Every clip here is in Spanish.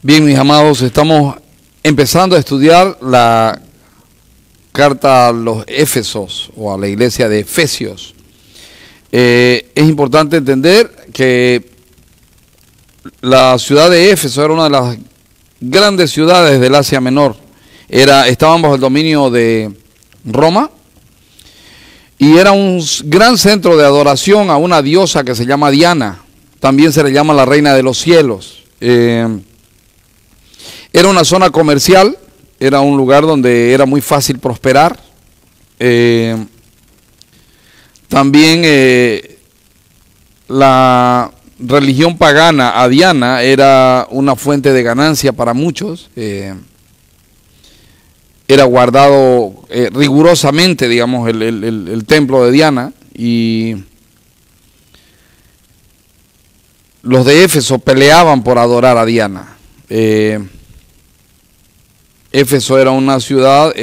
Bien, mis amados, estamos empezando a estudiar la carta a los Éfesos o a la iglesia de Efesios. Es importante entender que la ciudad de Éfeso era una de las grandes ciudades del Asia Menor. Estaban bajo el dominio de Roma y era un gran centro de adoración a una diosa que se llama Diana. También se le llama la reina de los cielos. Era una zona comercial, era un lugar donde era muy fácil prosperar. También la religión pagana a Diana era una fuente de ganancia para muchos. Era guardado rigurosamente, digamos, el templo de Diana, y los de Éfeso peleaban por adorar a Diana. Éfeso era una ciudad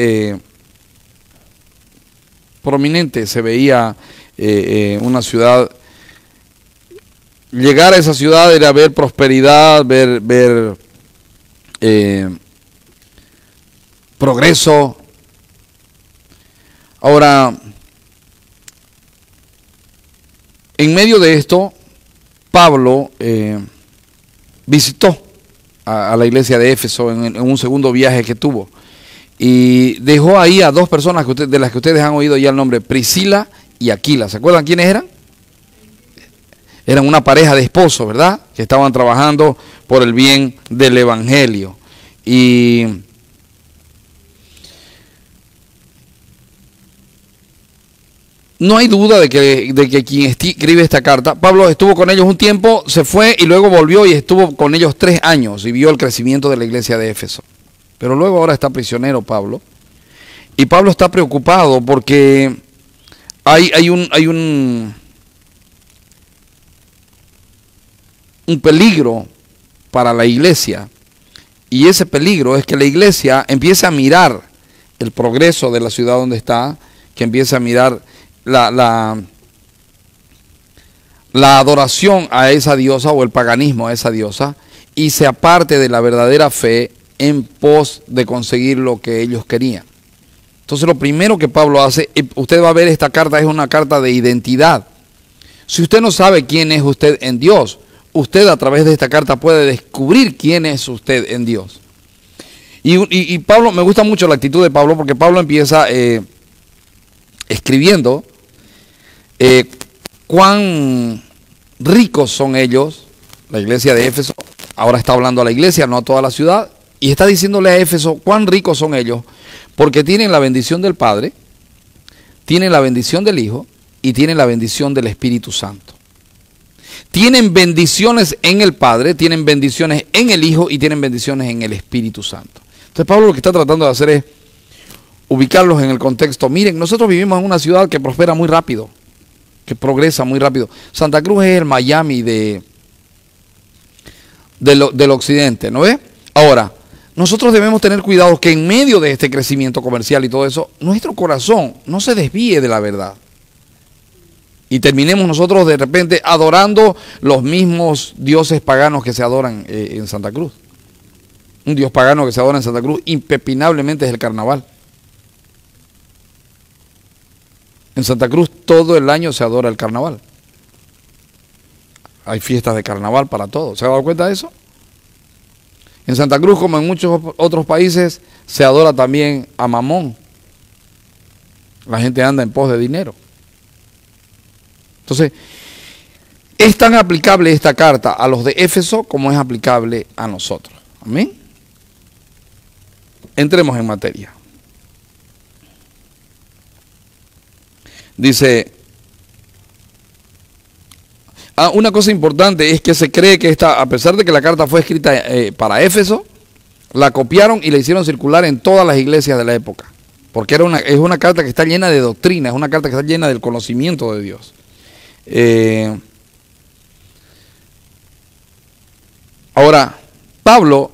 prominente, se veía una ciudad. Llegar a esa ciudad era ver prosperidad, ver progreso. Ahora, en medio de esto, Pablo visitó a la iglesia de Éfeso en un segundo viaje que tuvo, y dejó ahí a dos personas de las que ustedes han oído ya el nombre, Priscila y Aquila. ¿Se acuerdan quiénes eran? Eran una pareja de esposos, ¿verdad? Que estaban trabajando por el bien del evangelio. Y no hay duda de que quien escribe esta carta, Pablo estuvo con ellos un tiempo, se fue y luego volvió y estuvo con ellos 3 años y vio el crecimiento de la iglesia de Éfeso. Pero luego ahora está prisionero Pablo, y Pablo está preocupado porque hay un peligro para la iglesia, y ese peligro es que la iglesia empiece a mirar el progreso de la ciudad donde está, que empiece a mirar la adoración a esa diosa o el paganismo a esa diosa, y se aparte de la verdadera fe en pos de conseguir lo que ellos querían. Entonces lo primero que Pablo hace, usted va a ver, esta carta es una carta de identidad. Si usted no sabe quién es usted en Dios, usted a través de esta carta puede descubrir quién es usted en Dios. Y Pablo, me gusta mucho la actitud de Pablo, porque Pablo empieza escribiendo cuán ricos son ellos, la iglesia de Éfeso. Ahora está hablando a la iglesia, no a toda la ciudad, y está diciéndole a Éfeso cuán ricos son ellos, porque tienen la bendición del Padre, tienen la bendición del Hijo y tienen la bendición del Espíritu Santo. Tienen bendiciones en el Padre, tienen bendiciones en el Hijo y tienen bendiciones en el Espíritu Santo. Entonces Pablo lo que está tratando de hacer es ubicarlos en el contexto. Miren, nosotros vivimos en una ciudad que prospera muy rápido, que progresa muy rápido. Santa Cruz es el Miami del occidente, ¿no ve? Ahora, nosotros debemos tener cuidado que en medio de este crecimiento comercial y todo eso, nuestro corazón no se desvíe de la verdad. Y terminemos nosotros de repente adorando los mismos dioses paganos que se adoran en Santa Cruz. Un dios pagano que se adora en Santa Cruz impepinablemente es el carnaval. En Santa Cruz todo el año se adora el carnaval. Hay fiestas de carnaval para todos. ¿Se ha dado cuenta de eso? En Santa Cruz, como en muchos otros países, se adora también a Mamón. La gente anda en pos de dinero. Entonces, es tan aplicable esta carta a los de Éfeso como es aplicable a nosotros. Amén. Entremos en materia. Dice, una cosa importante es que se cree que a pesar de que la carta fue escrita para Éfeso, la copiaron y la hicieron circular en todas las iglesias de la época. Porque es una carta que está llena de doctrina, es una carta que está llena del conocimiento de Dios. Ahora, Pablo,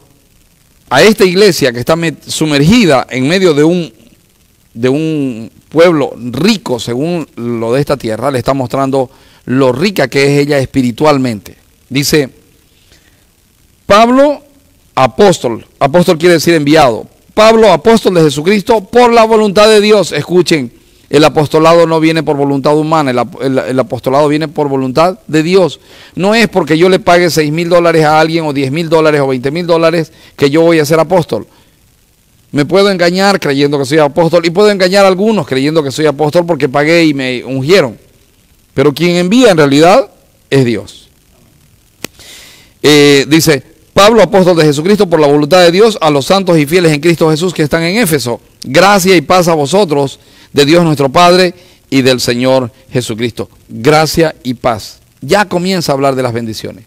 a esta iglesia que está sumergida en medio de un pueblo rico según lo de esta tierra, le está mostrando lo rica que es ella espiritualmente. Dice, Pablo, apóstol. Apóstol quiere decir enviado. Pablo, apóstol de Jesucristo, por la voluntad de Dios. Escuchen, el apostolado no viene por voluntad humana, el apostolado viene por voluntad de Dios. No es porque yo le pague $6,000 a alguien, o $10,000, o $20,000, que yo voy a ser apóstol. Me puedo engañar creyendo que soy apóstol, y puedo engañar a algunos creyendo que soy apóstol porque pagué y me ungieron. Pero quien envía en realidad es Dios. Dice, Pablo, apóstol de Jesucristo, por la voluntad de Dios, a los santos y fieles en Cristo Jesús que están en Éfeso. Gracia y paz a vosotros, de Dios nuestro Padre y del Señor Jesucristo. Gracia y paz. Ya comienza a hablar de las bendiciones.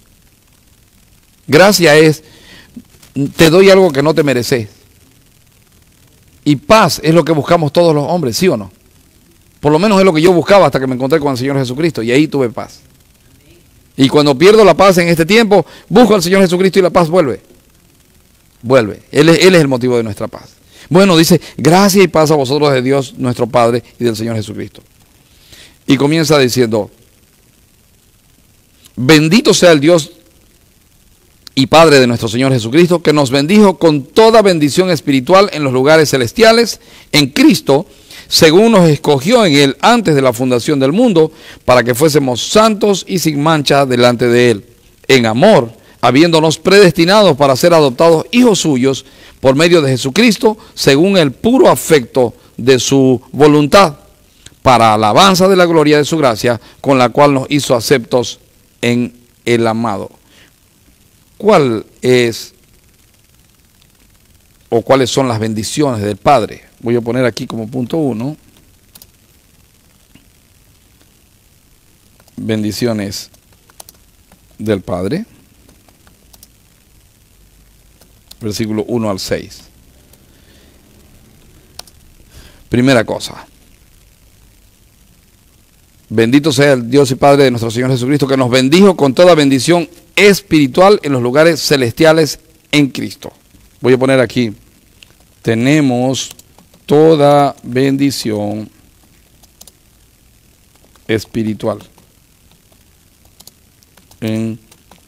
Gracia es, te doy algo que no te mereces. Y paz es lo que buscamos todos los hombres, ¿sí o no? Por lo menos es lo que yo buscaba hasta que me encontré con el Señor Jesucristo, y ahí tuve paz. Y cuando pierdo la paz en este tiempo, busco al Señor Jesucristo y la paz vuelve. Vuelve. Él es el motivo de nuestra paz. Bueno, dice, gracia y paz a vosotros de Dios nuestro Padre y del Señor Jesucristo. Y comienza diciendo, bendito sea el Dios y Padre de nuestro Señor Jesucristo, que nos bendijo con toda bendición espiritual en los lugares celestiales, en Cristo, según nos escogió en Él antes de la fundación del mundo, para que fuésemos santos y sin mancha delante de Él, en amor, habiéndonos predestinados para ser adoptados hijos suyos por medio de Jesucristo, según el puro afecto de su voluntad, para alabanza de la gloria de su gracia, con la cual nos hizo aceptos en el amado. ¿Cuál es o cuáles son las bendiciones del Padre? Voy a poner aquí como punto 1. Bendiciones del Padre. Versículo 1 al 6. Primera cosa. Bendito sea el Dios y Padre de nuestro Señor Jesucristo, que nos bendijo con toda bendición espiritual en los lugares celestiales en Cristo. Voy a poner aquí, tenemos toda bendición espiritual en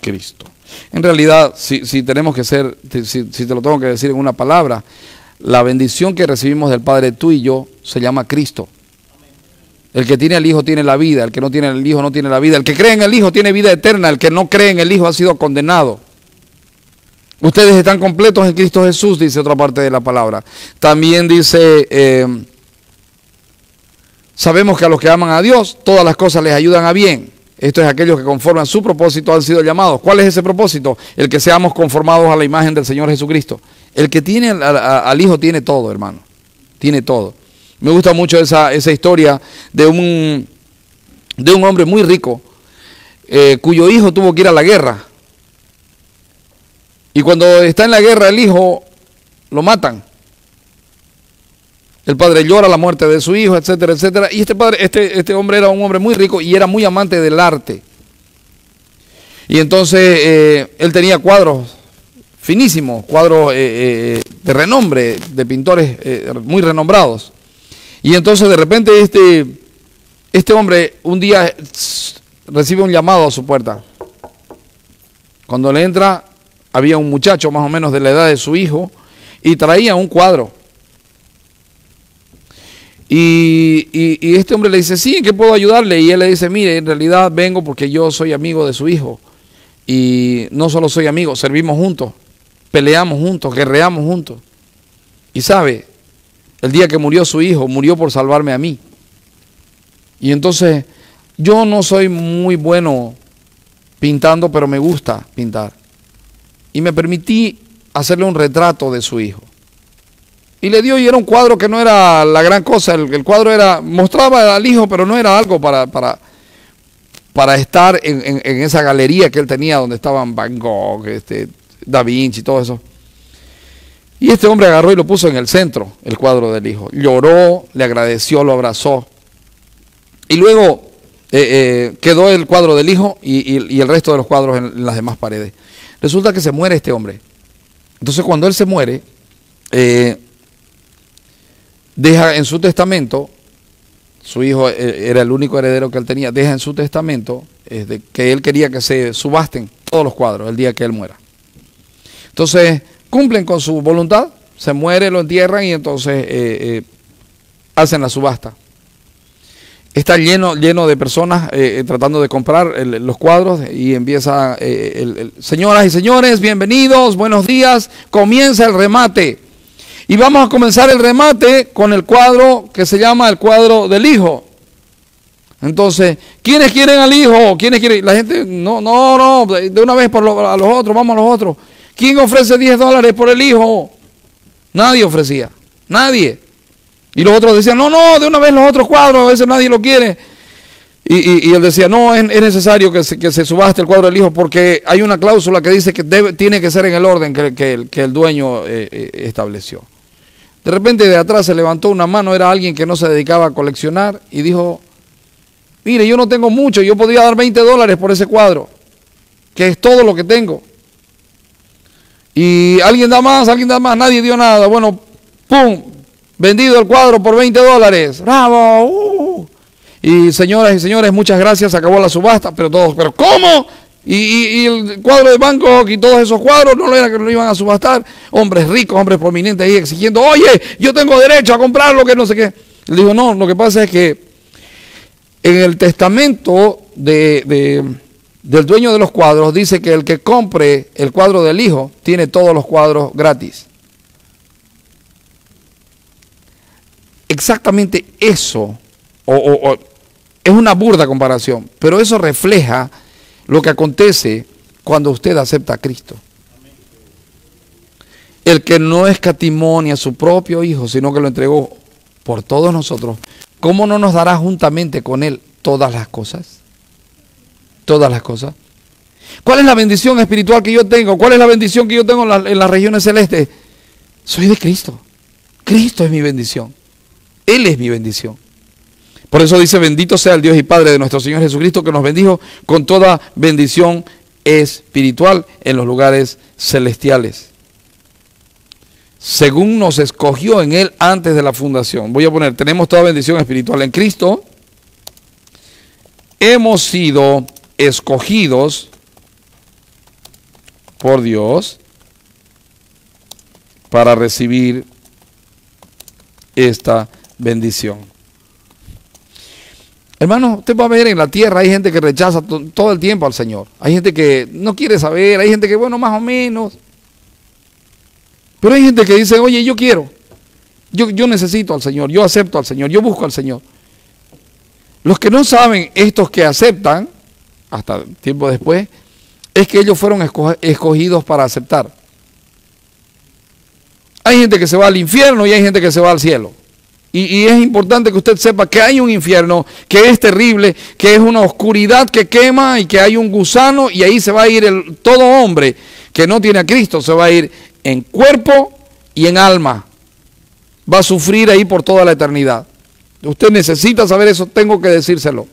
Cristo. En realidad, si tenemos que ser, si te lo tengo que decir en una palabra, la bendición que recibimos del Padre, tú y yo, se llama Cristo. El que tiene al Hijo tiene la vida, el que no tiene al Hijo no tiene la vida. El que cree en el Hijo tiene vida eterna, el que no cree en el Hijo ha sido condenado. Ustedes están completos en Cristo Jesús, dice otra parte de la palabra. También dice, sabemos que a los que aman a Dios, todas las cosas les ayudan a bien. Esto es aquellos que conforman su propósito han sido llamados. ¿Cuál es ese propósito? El que seamos conformados a la imagen del Señor Jesucristo. El que tiene al Hijo tiene todo, hermano. Tiene todo. Me gusta mucho esa historia de un hombre muy rico, cuyo hijo tuvo que ir a la guerra. Y cuando está en la guerra, el hijo lo matan. El padre llora la muerte de su hijo, etcétera, etcétera. Y este hombre era un hombre muy rico y era muy amante del arte. Y entonces él tenía cuadros finísimos, cuadros de renombre, de pintores muy renombrados. Y entonces de repente este hombre un día recibe un llamado a su puerta. Cuando le entra, había un muchacho más o menos de la edad de su hijo y traía un cuadro. Y este hombre le dice, sí, ¿en qué puedo ayudarle? Y él le dice, mire, en realidad vengo porque yo soy amigo de su hijo. Y no solo soy amigo, servimos juntos, peleamos juntos, guerreamos juntos. Y sabe, el día que murió su hijo, murió por salvarme a mí. Y entonces, yo no soy muy bueno pintando, pero me gusta pintar. Y me permití hacerle un retrato de su hijo. Y le dio, y era un cuadro que no era la gran cosa. El cuadro mostraba al hijo, pero no era algo para estar en esa galería que él tenía, donde estaban Van Gogh, Da Vinci y todo eso. Y este hombre agarró y lo puso en el centro, el cuadro del hijo. Lloró, le agradeció, lo abrazó. Y luego quedó el cuadro del hijo y el resto de los cuadros en las demás paredes. Resulta que se muere este hombre. Entonces cuando él se muere, deja en su testamento, su hijo era el único heredero que él tenía, deja en su testamento que él quería que se subasten todos los cuadros el día que él muera. Entonces, cumplen con su voluntad, se muere, lo entierran y entonces hacen la subasta. Está lleno de personas tratando de comprar los cuadros y empieza, señoras y señores, bienvenidos, buenos días, comienza el remate. Y vamos a comenzar el remate con el cuadro que se llama el cuadro del Hijo. Entonces, ¿quiénes quieren al Hijo? ¿Quiénes quieren? La gente, no, de una vez a los otros, vamos a los otros. ¿Quién ofrece $10 por el Hijo? Nadie ofrecía, nadie. Y los otros decían, no, de una vez los otros cuadros, a veces nadie lo quiere. Y él decía, no, es necesario que se subaste el cuadro del Hijo porque hay una cláusula que dice que tiene que ser en el orden que el dueño estableció. De repente de atrás se levantó una mano, era alguien que no se dedicaba a coleccionar y dijo, mire, yo no tengo mucho, yo podría dar $20 por ese cuadro, que es todo lo que tengo. Y alguien da más, nadie dio nada. Bueno, ¡pum! Vendido el cuadro por $20. ¡Bravo! Y señoras y señores, muchas gracias, acabó la subasta, pero ¿cómo? Y el cuadro de Bangkok y todos esos cuadros no era que lo iban a subastar. Hombres ricos, hombres prominentes ahí exigiendo, oye, yo tengo derecho a comprar lo que no sé qué. Le digo, no, lo que pasa es que en el testamento del dueño de los cuadros dice que el que compre el cuadro del Hijo tiene todos los cuadros gratis. Exactamente eso, es una burda comparación, pero eso refleja lo que acontece cuando usted acepta a Cristo. El que no escatimó ni a su propio Hijo, sino que lo entregó por todos nosotros, ¿cómo no nos dará juntamente con Él todas las cosas? Todas las cosas. ¿Cuál es la bendición espiritual que yo tengo? ¿Cuál es la bendición que yo tengo en las regiones celestes? Soy de Cristo. Cristo es mi bendición. Él es mi bendición. Por eso dice, bendito sea el Dios y Padre de nuestro Señor Jesucristo, que nos bendijo con toda bendición espiritual en los lugares celestiales, según nos escogió en Él antes de la fundación. Voy a poner, tenemos toda bendición espiritual en Cristo. Hemos sido escogidos por Dios para recibir esta bendición. Hermano, usted va a ver en la tierra, hay gente que rechaza todo el tiempo al Señor. Hay gente que no quiere saber, hay gente que, bueno, más o menos. Pero hay gente que dice, oye, yo quiero. Yo necesito al Señor, yo acepto al Señor, yo busco al Señor. Los que no saben, estos que aceptan, hasta tiempo después, es que ellos fueron escogidos para aceptar. Hay gente que se va al infierno y hay gente que se va al cielo. Y es importante que usted sepa que hay un infierno, que es terrible, que es una oscuridad que quema y que hay un gusano y ahí se va a ir todo hombre que no tiene a Cristo, se va a ir en cuerpo y en alma. Va a sufrir ahí por toda la eternidad. Usted necesita saber eso, tengo que decírselo.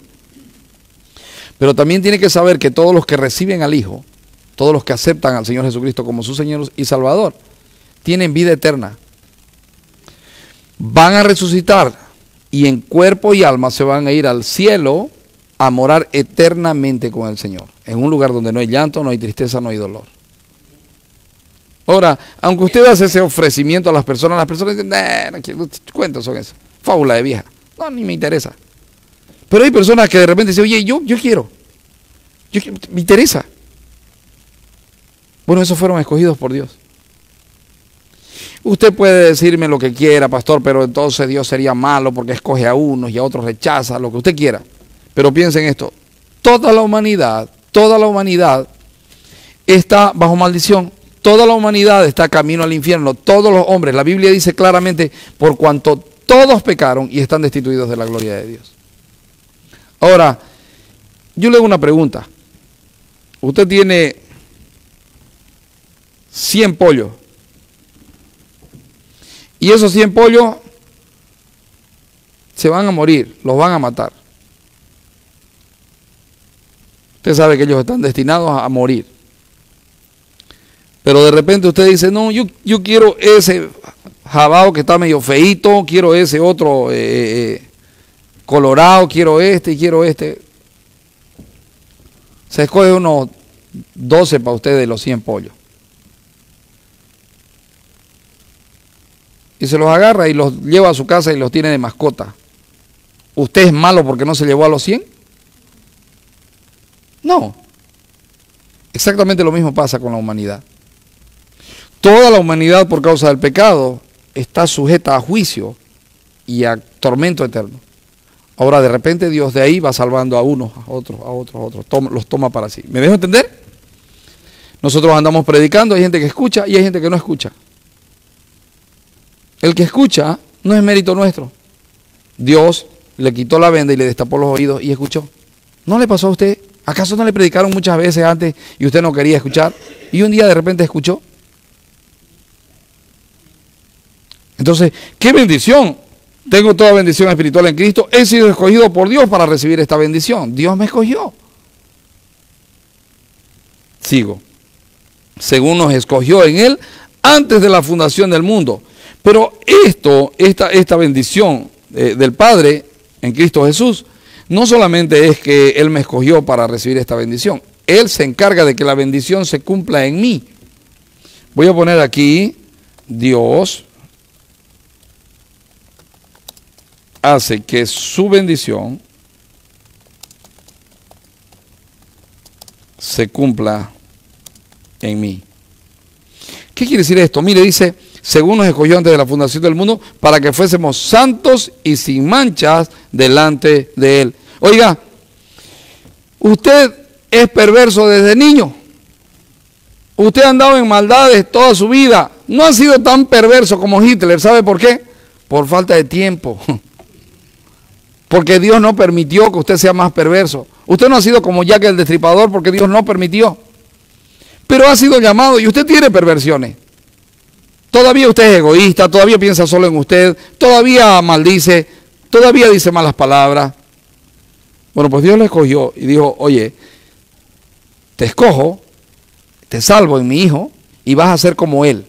Pero también tiene que saber que todos los que reciben al Hijo, todos los que aceptan al Señor Jesucristo como su Señor y Salvador, tienen vida eterna. Van a resucitar y en cuerpo y alma se van a ir al cielo a morar eternamente con el Señor, en un lugar donde no hay llanto, no hay tristeza, no hay dolor. Ahora, aunque usted hace ese ofrecimiento a las personas dicen, no, cuentos son esos, fábula de vieja, no, ni me interesa. Pero hay personas que de repente dicen, oye, yo quiero, me interesa. Bueno, esos fueron escogidos por Dios. Usted puede decirme lo que quiera, pastor, pero entonces Dios sería malo porque escoge a unos y a otros rechaza, lo que usted quiera. Pero piensen esto, toda la humanidad está bajo maldición. Toda la humanidad está camino al infierno, todos los hombres. La Biblia dice claramente, por cuanto todos pecaron y están destituidos de la gloria de Dios. Ahora, yo le hago una pregunta. Usted tiene 100 pollos. Y esos 100 pollos se van a morir, los van a matar. Usted sabe que ellos están destinados a morir. Pero de repente usted dice, no, yo quiero ese jabao que está medio feíto, quiero ese otro colorado, quiero este y quiero este. Se escoge unos 12 para usted de los 100 pollos. y se los agarra y los lleva a su casa y los tiene de mascota. ¿Usted es malo porque no se llevó a los 100? No. Exactamente lo mismo pasa con la humanidad. Toda la humanidad, por causa del pecado, está sujeta a juicio y a tormento eterno. Ahora de repente Dios de ahí va salvando a unos, a otros, los toma para sí. ¿Me dejo entender? Nosotros andamos predicando, hay gente que escucha y hay gente que no escucha. El que escucha no es mérito nuestro. Dios le quitó la venda y le destapó los oídos y escuchó. ¿No le pasó a usted? ¿Acaso no le predicaron muchas veces antes y usted no quería escuchar? Y un día de repente escuchó. Entonces, ¡qué bendición! Tengo toda bendición espiritual en Cristo. He sido escogido por Dios para recibir esta bendición. Dios me escogió. Sigo. Según nos escogió en Él antes de la fundación del mundo. Pero esta bendición del Padre en Cristo Jesús, no solamente es que Él me escogió para recibir esta bendición. Él se encarga de que la bendición se cumpla en mí. Voy a poner aquí, Dios hace que su bendición se cumpla en mí. ¿Qué quiere decir esto? Mire, dice, según nos escogió antes de la fundación del mundo, para que fuésemos santos y sin manchas delante de Él. Oiga, usted es perverso desde niño. Usted ha andado en maldades toda su vida. No ha sido tan perverso como Hitler. ¿Sabe por qué? Por falta de tiempo. Porque Dios no permitió que usted sea más perverso. Usted no ha sido como Jack el Destripador porque Dios no permitió. Pero ha sido llamado y usted tiene perversiones. Todavía usted es egoísta, todavía piensa solo en usted, todavía maldice, todavía dice malas palabras. Bueno, pues Dios le escogió y dijo, oye, te escojo, te salvo en mi Hijo y vas a ser como Él,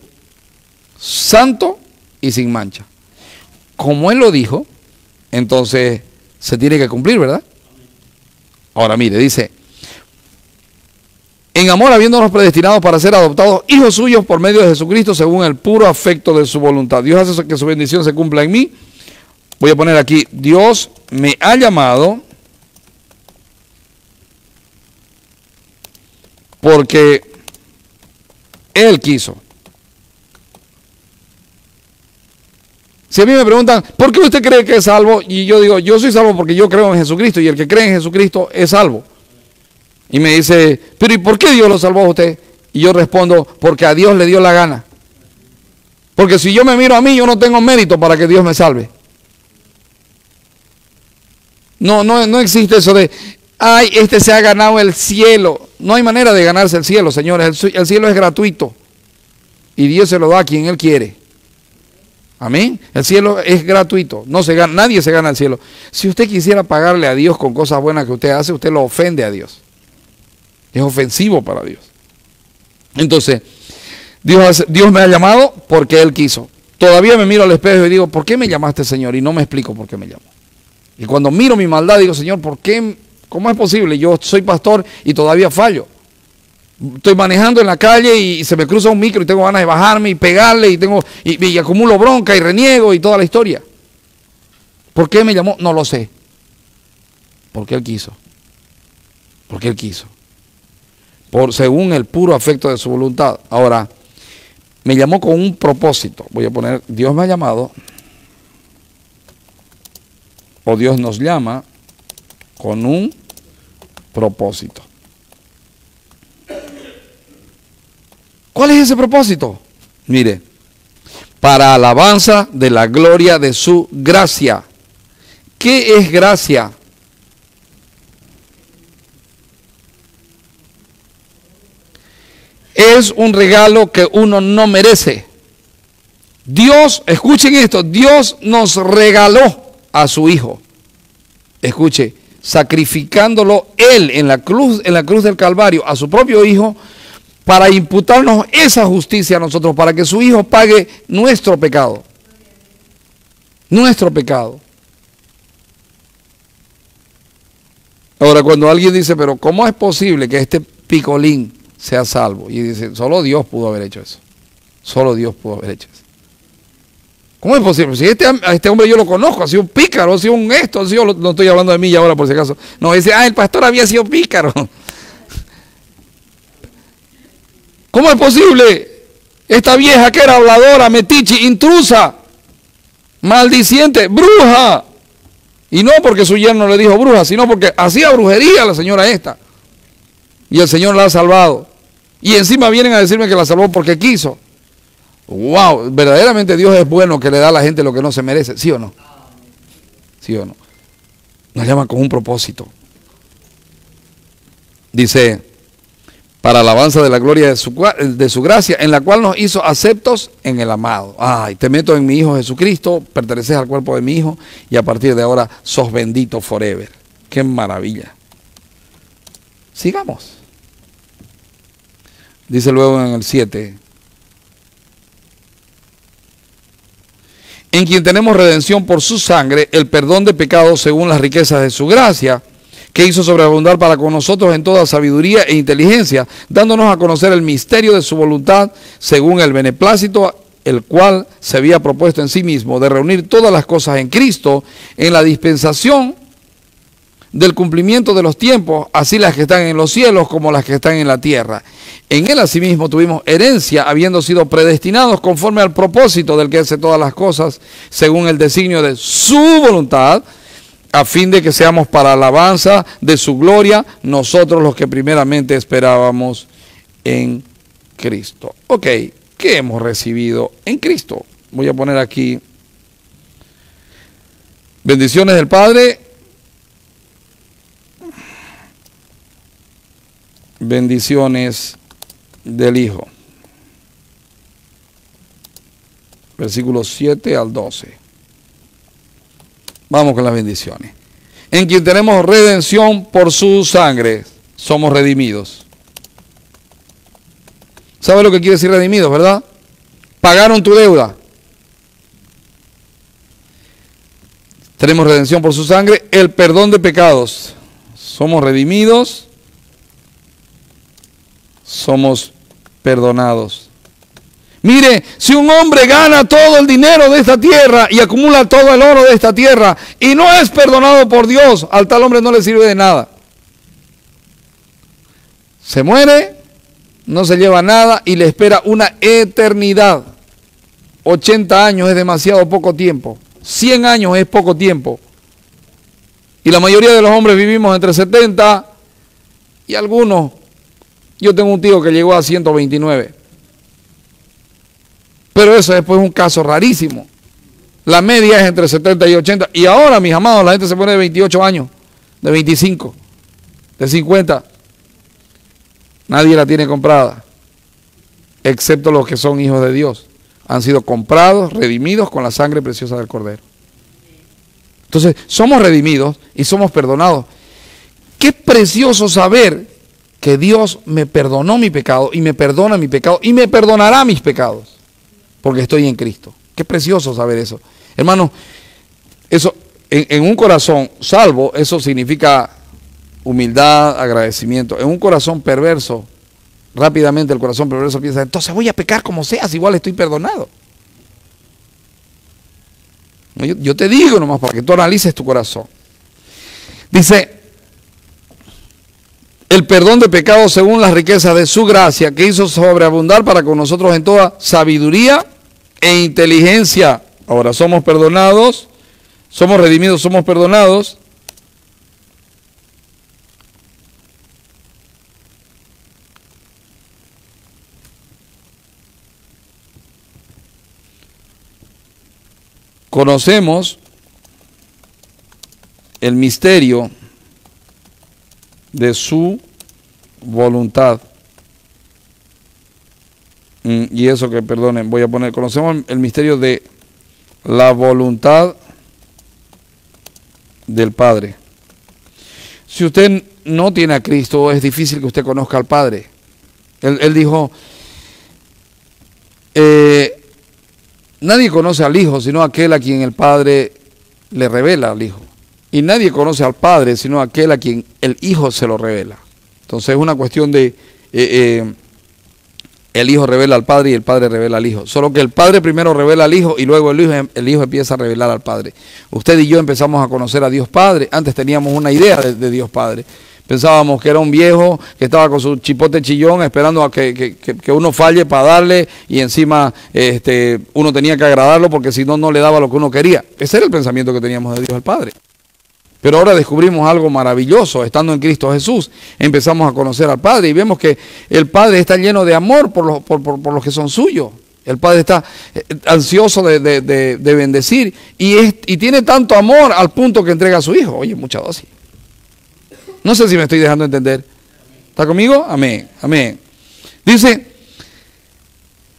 santo y sin mancha. Como Él lo dijo, entonces se tiene que cumplir, ¿verdad? Ahora mire, dice, en amor habiéndonos predestinados para ser adoptados hijos suyos por medio de Jesucristo según el puro afecto de su voluntad. Dios hace que su bendición se cumpla en mí. Voy a poner aquí, Dios me ha llamado porque Él quiso. Si a mí me preguntan, ¿por qué usted cree que es salvo? Y yo digo, yo soy salvo porque yo creo en Jesucristo y el que cree en Jesucristo es salvo. Y me dice, pero ¿y por qué Dios lo salvó a usted? Y yo respondo, porque a Dios le dio la gana. Porque si yo me miro a mí, yo no tengo mérito para que Dios me salve. No existe eso de, ay, este se ha ganado el cielo. No hay manera de ganarse el cielo, señores. El cielo es gratuito. Y Dios se lo da a quien Él quiere. Amén. El cielo es gratuito. No se gana, nadie se gana el cielo. Si usted quisiera pagarle a Dios con cosas buenas que usted hace, usted lo ofende a Dios. Es ofensivo para Dios. Entonces, Dios me ha llamado porque Él quiso. Todavía me miro al espejo y digo, ¿por qué me llamaste, Señor? Y no me explico por qué me llamó. Y cuando miro mi maldad, digo, Señor, ¿por qué? ¿Cómo es posible? Yo soy pastor y todavía fallo. Estoy manejando en la calle y se me cruza un micro y tengo ganas de bajarme y pegarle y acumulo bronca y reniego y toda la historia. ¿Por qué me llamó? No lo sé. Porque Él quiso. Porque Él quiso. Según el puro afecto de su voluntad. Ahora, me llamó con un propósito. Voy a poner, Dios me ha llamado, o Dios nos llama con un propósito. ¿Cuál es ese propósito? Mire, para alabanza de la gloria de su gracia. ¿Qué es gracia? Es un regalo que uno no merece. Dios, escuchen esto, Dios nos regaló a su Hijo. Escuche, sacrificándolo Él en la cruz del Calvario, a su propio Hijo, para imputarnos esa justicia a nosotros, para que su Hijo pague nuestro pecado. Nuestro pecado. Ahora, cuando alguien dice, pero ¿cómo es posible que este picolín sea salvo? Y dice, solo Dios pudo haber hecho eso. Solo Dios pudo haber hecho eso. ¿Cómo es posible? Si a este hombre yo lo conozco, ha sido un pícaro, ha sido un esto, ha sido, no estoy hablando de mí ahora por si acaso. No, dice, el pastor había sido pícaro. ¿Cómo es posible? Esta vieja que era habladora, metiche, intrusa, maldiciente, bruja. Y no porque su yerno le dijo bruja, sino porque hacía brujería a la señora esta. Y el Señor la ha salvado. Y encima vienen a decirme que la salvó porque quiso. Wow, verdaderamente Dios es bueno, que le da a la gente lo que no se merece, ¿sí o no? ¿Sí o no? Nos llama con un propósito. Dice, para alabanza de la gloria de su gracia, en la cual nos hizo aceptos en el amado. Ay, te meto en mi Hijo Jesucristo, perteneces al cuerpo de mi Hijo, y a partir de ahora sos bendito forever. ¡Qué maravilla! Sigamos. Dice luego en el 7, en quien tenemos redención por su sangre, el perdón de pecados según las riquezas de su gracia, que hizo sobreabundar para con nosotros en toda sabiduría e inteligencia, dándonos a conocer el misterio de su voluntad, según el beneplácito, el cual se había propuesto en sí mismo, de reunir todas las cosas en Cristo, en la dispensación del cumplimiento de los tiempos, así las que están en los cielos como las que están en la tierra. En él asimismo tuvimos herencia, habiendo sido predestinados conforme al propósito del que hace todas las cosas, según el designio de su voluntad, a fin de que seamos para alabanza de su gloria, nosotros los que primeramente esperábamos en Cristo. Ok, ¿qué hemos recibido en Cristo? Voy a poner aquí bendiciones del Padre, bendiciones del Hijo. Versículos 7 al 12. Vamos con las bendiciones. En quien tenemos redención por su sangre, somos redimidos. ¿Sabe lo que quiere decir redimidos, verdad? Pagaron tu deuda. Tenemos redención por su sangre, el perdón de pecados. Somos redimidos, somos perdonados. Mire, si un hombre gana todo el dinero de esta tierra y acumula todo el oro de esta tierra y no es perdonado por Dios, al tal hombre no le sirve de nada. Se muere, no se lleva nada y le espera una eternidad. 80 años es demasiado poco tiempo. 100 años es poco tiempo. Y la mayoría de los hombres vivimos entre 70 y algunos. Yo tengo un tío que llegó a 129. Pero eso después es un caso rarísimo. La media es entre 70 y 80. Y ahora, mis amados, la gente se pone de 28 años, de 25, de 50. Nadie la tiene comprada, excepto los que son hijos de Dios. Han sido comprados, redimidos con la sangre preciosa del Cordero. Entonces, somos redimidos y somos perdonados. Qué precioso saber que Dios me perdonó mi pecado y me perdona mi pecado y me perdonará mis pecados. Porque estoy en Cristo. Qué precioso saber eso. Hermano, eso en un corazón salvo, eso significa humildad, agradecimiento. En un corazón perverso, rápidamente el corazón perverso piensa, entonces voy a pecar como seas, igual estoy perdonado. Yo te digo nomás para que tú analices tu corazón. Dice, el perdón de pecados según las riquezas de su gracia, que hizo sobreabundar para con nosotros en toda sabiduría e inteligencia. Ahora somos perdonados, somos redimidos, somos perdonados. Conocemos el misterio de su voluntad. Y eso que, perdonen, voy a poner, conocemos el misterio de la voluntad del Padre. Si usted no tiene a Cristo, es difícil que usted conozca al Padre. Él dijo, nadie conoce al Hijo, sino aquel a quien el Padre le revela al Hijo. Y nadie conoce al Padre, sino aquel a quien el Hijo se lo revela. Entonces es una cuestión de el Hijo revela al Padre y el Padre revela al Hijo. Solo que el Padre primero revela al Hijo y luego el Hijo empieza a revelar al Padre. Usted y yo empezamos a conocer a Dios Padre. Antes teníamos una idea de Dios Padre. Pensábamos que era un viejo que estaba con su chipote chillón esperando a que uno falle para darle, y encima uno tenía que agradarlo porque si no, no le daba lo que uno quería. Ese era el pensamiento que teníamos de Dios el Padre. Pero ahora descubrimos algo maravilloso, estando en Cristo Jesús. Empezamos a conocer al Padre y vemos que el Padre está lleno de amor por los que son suyos. El Padre está ansioso de bendecir y tiene tanto amor al punto que entrega a su Hijo. Oye, mucha dosis. No sé si me estoy dejando entender. ¿Está conmigo? Amén, amén. Dice,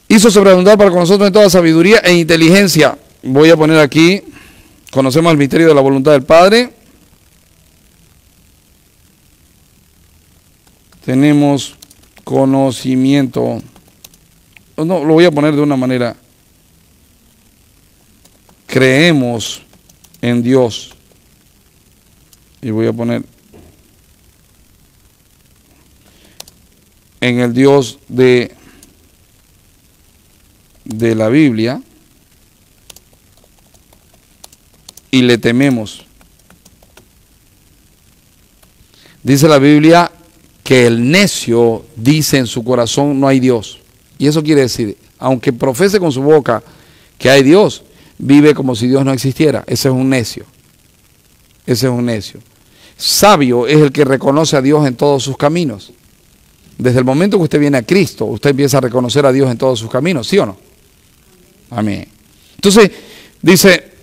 hizo sobreabundar para con nosotros en toda sabiduría e inteligencia. Voy a poner aquí, conocemos el misterio de la voluntad del Padre. Tenemos conocimiento. No, lo voy a poner de una manera. Creemos en Dios. Y voy a poner en el Dios de la Biblia y le tememos. Dice la Biblia que el necio dice en su corazón no hay Dios. Y eso quiere decir, aunque profese con su boca que hay Dios, vive como si Dios no existiera. Ese es un necio. Ese es un necio. Sabio es el que reconoce a Dios en todos sus caminos. Desde el momento que usted viene a Cristo, usted empieza a reconocer a Dios en todos sus caminos, ¿sí o no? Amén. Entonces, dice,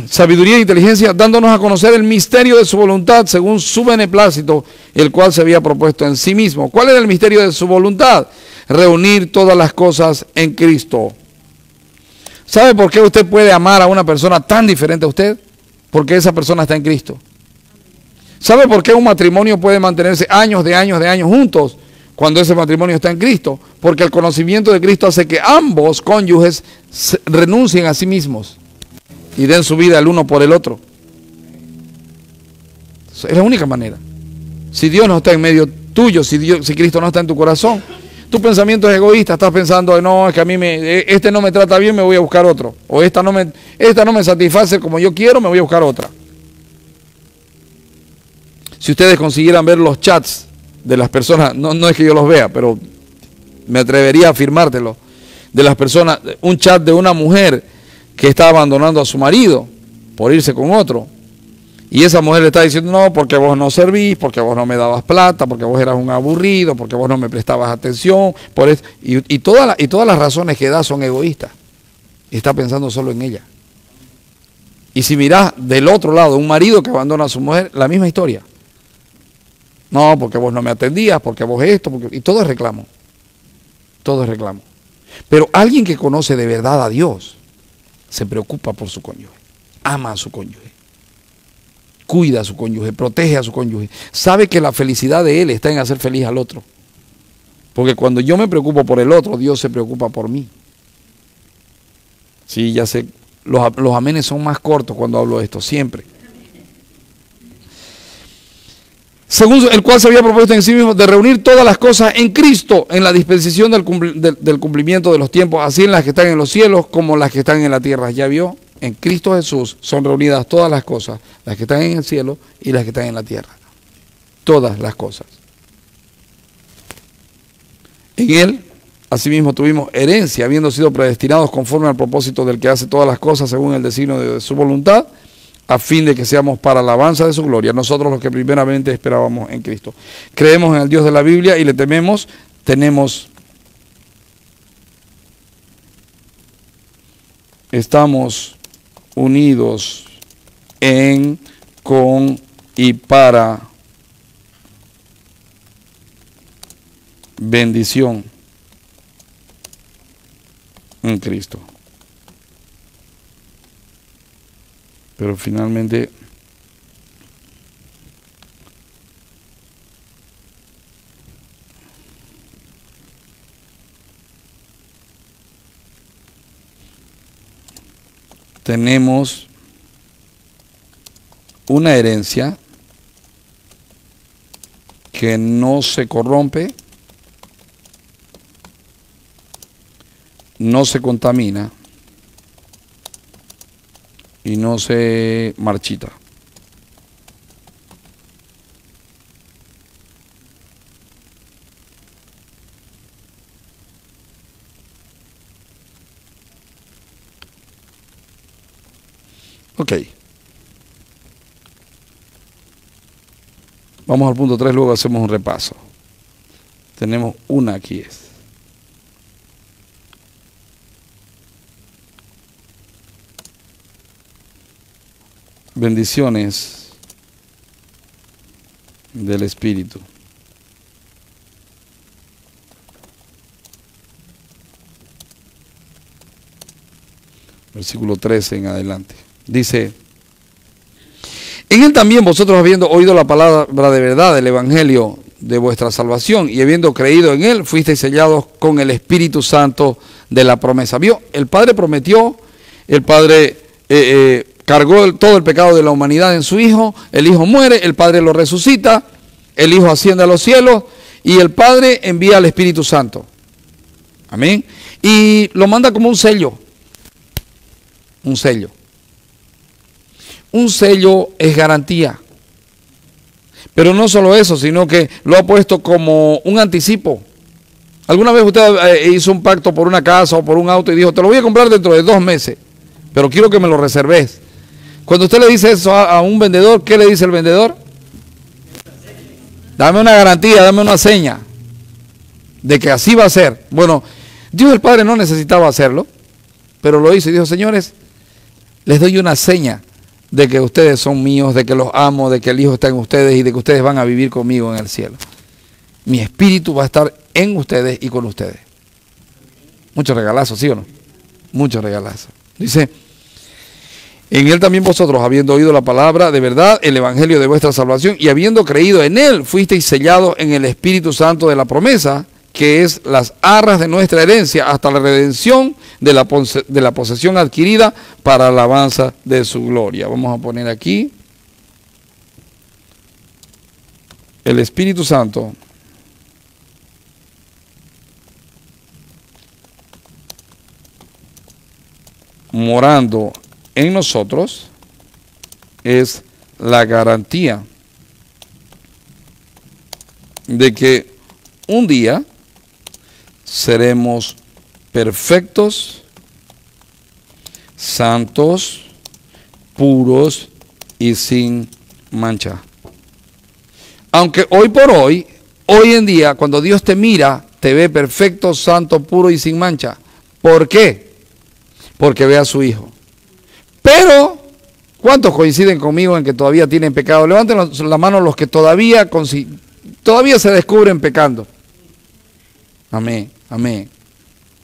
sabiduría e inteligencia, dándonos a conocer el misterio de su voluntad según su beneplácito, el cual se había propuesto en sí mismo. ¿Cuál era el misterio de su voluntad? Reunir todas las cosas en Cristo. ¿Sabe por qué usted puede amar a una persona tan diferente a usted? Porque esa persona está en Cristo. ¿Sabe por qué un matrimonio puede mantenerse años de años juntos cuando ese matrimonio está en Cristo? Porque el conocimiento de Cristo hace que ambos cónyuges renuncien a sí mismos y den su vida el uno por el otro. Es la única manera. Si Dios no está en medio tuyo, si Cristo no está en tu corazón, tu pensamiento es egoísta. Estás pensando, no, es que a mí este no me trata bien, me voy a buscar otro. O esta no me satisface como yo quiero, me voy a buscar otra. Si ustedes consiguieran ver los chats de las personas, no es que yo los vea, pero me atrevería a afirmártelo, de las personas, un chat de una mujer que está abandonando a su marido por irse con otro, y esa mujer le está diciendo, no, porque vos no servís, porque vos no me dabas plata, porque vos eras un aburrido, porque vos no me prestabas atención, por eso, y todas las razones que da son egoístas, y está pensando solo en ella. Y si mirás del otro lado, un marido que abandona a su mujer, la misma historia. No, porque vos no me atendías, porque vos esto, y todo es reclamo. Todo es reclamo. Pero alguien que conoce de verdad a Dios se preocupa por su cónyuge, ama a su cónyuge, cuida a su cónyuge, protege a su cónyuge, sabe que la felicidad de él está en hacer feliz al otro. Porque cuando yo me preocupo por el otro, Dios se preocupa por mí. Sí, ya sé, los amenes son más cortos cuando hablo de esto, siempre. Según el cual se había propuesto en sí mismo de reunir todas las cosas en Cristo, en la dispensación del cumplimiento de los tiempos, así en las que están en los cielos como las que están en la tierra. ¿Ya vio? En Cristo Jesús son reunidas todas las cosas, las que están en el cielo y las que están en la tierra. Todas las cosas. En Él, asimismo, tuvimos herencia, habiendo sido predestinados conforme al propósito del que hace todas las cosas según el designio de su voluntad, a fin de que seamos para alabanza de su gloria, nosotros los que primeramente esperábamos en Cristo. Creemos en el Dios de la Biblia y le tememos, estamos unidos en, con y para bendición en Cristo. Pero finalmente tenemos una herencia que no se corrompe, no se contamina y no se marchita. Ok. Vamos al punto 3, luego hacemos un repaso. Tenemos una aquí. Bendiciones del Espíritu. Versículo 13 en adelante. Dice: en él también vosotros, habiendo oído la palabra de verdad del Evangelio de vuestra salvación y habiendo creído en él, fuisteis sellados con el Espíritu Santo de la promesa. ¿Vio? El Padre prometió, el Padre cargó todo el pecado de la humanidad en su Hijo, el Hijo muere, el Padre lo resucita, el Hijo asciende a los cielos y el Padre envía al Espíritu Santo. Amén. Y lo manda como un sello. Un sello. Un sello es garantía. Pero no solo eso, sino que lo ha puesto como un anticipo. ¿Alguna vez usted hizo un pacto por una casa o por un auto y dijo, te lo voy a comprar dentro de 2 meses, pero quiero que me lo reserves? Cuando usted le dice eso a un vendedor, ¿qué le dice el vendedor? Dame una garantía, dame una seña de que así va a ser. Bueno, Dios el Padre no necesitaba hacerlo, pero lo hizo y dijo, señores, les doy una seña de que ustedes son míos, de que los amo, de que el Hijo está en ustedes y de que ustedes van a vivir conmigo en el cielo. Mi espíritu va a estar en ustedes y con ustedes. Muchos regalazos, ¿sí o no? Muchos regalazos. Dice, en él también vosotros, habiendo oído la palabra de verdad, el evangelio de vuestra salvación, y habiendo creído en él, fuisteis sellados en el Espíritu Santo de la promesa, que es las arras de nuestra herencia hasta la redención de la posesión adquirida para alabanza de su gloria. Vamos a poner aquí el Espíritu Santo morando en nosotros es la garantía de que un día seremos perfectos, santos, puros y sin mancha. Aunque hoy por hoy, hoy en día, cuando Dios te mira, te ve perfecto, santo, puro y sin mancha. ¿Por qué? Porque ve a su Hijo. Pero, ¿cuántos coinciden conmigo en que todavía tienen pecado? Levanten la mano los que todavía se descubren pecando. Amén, amén.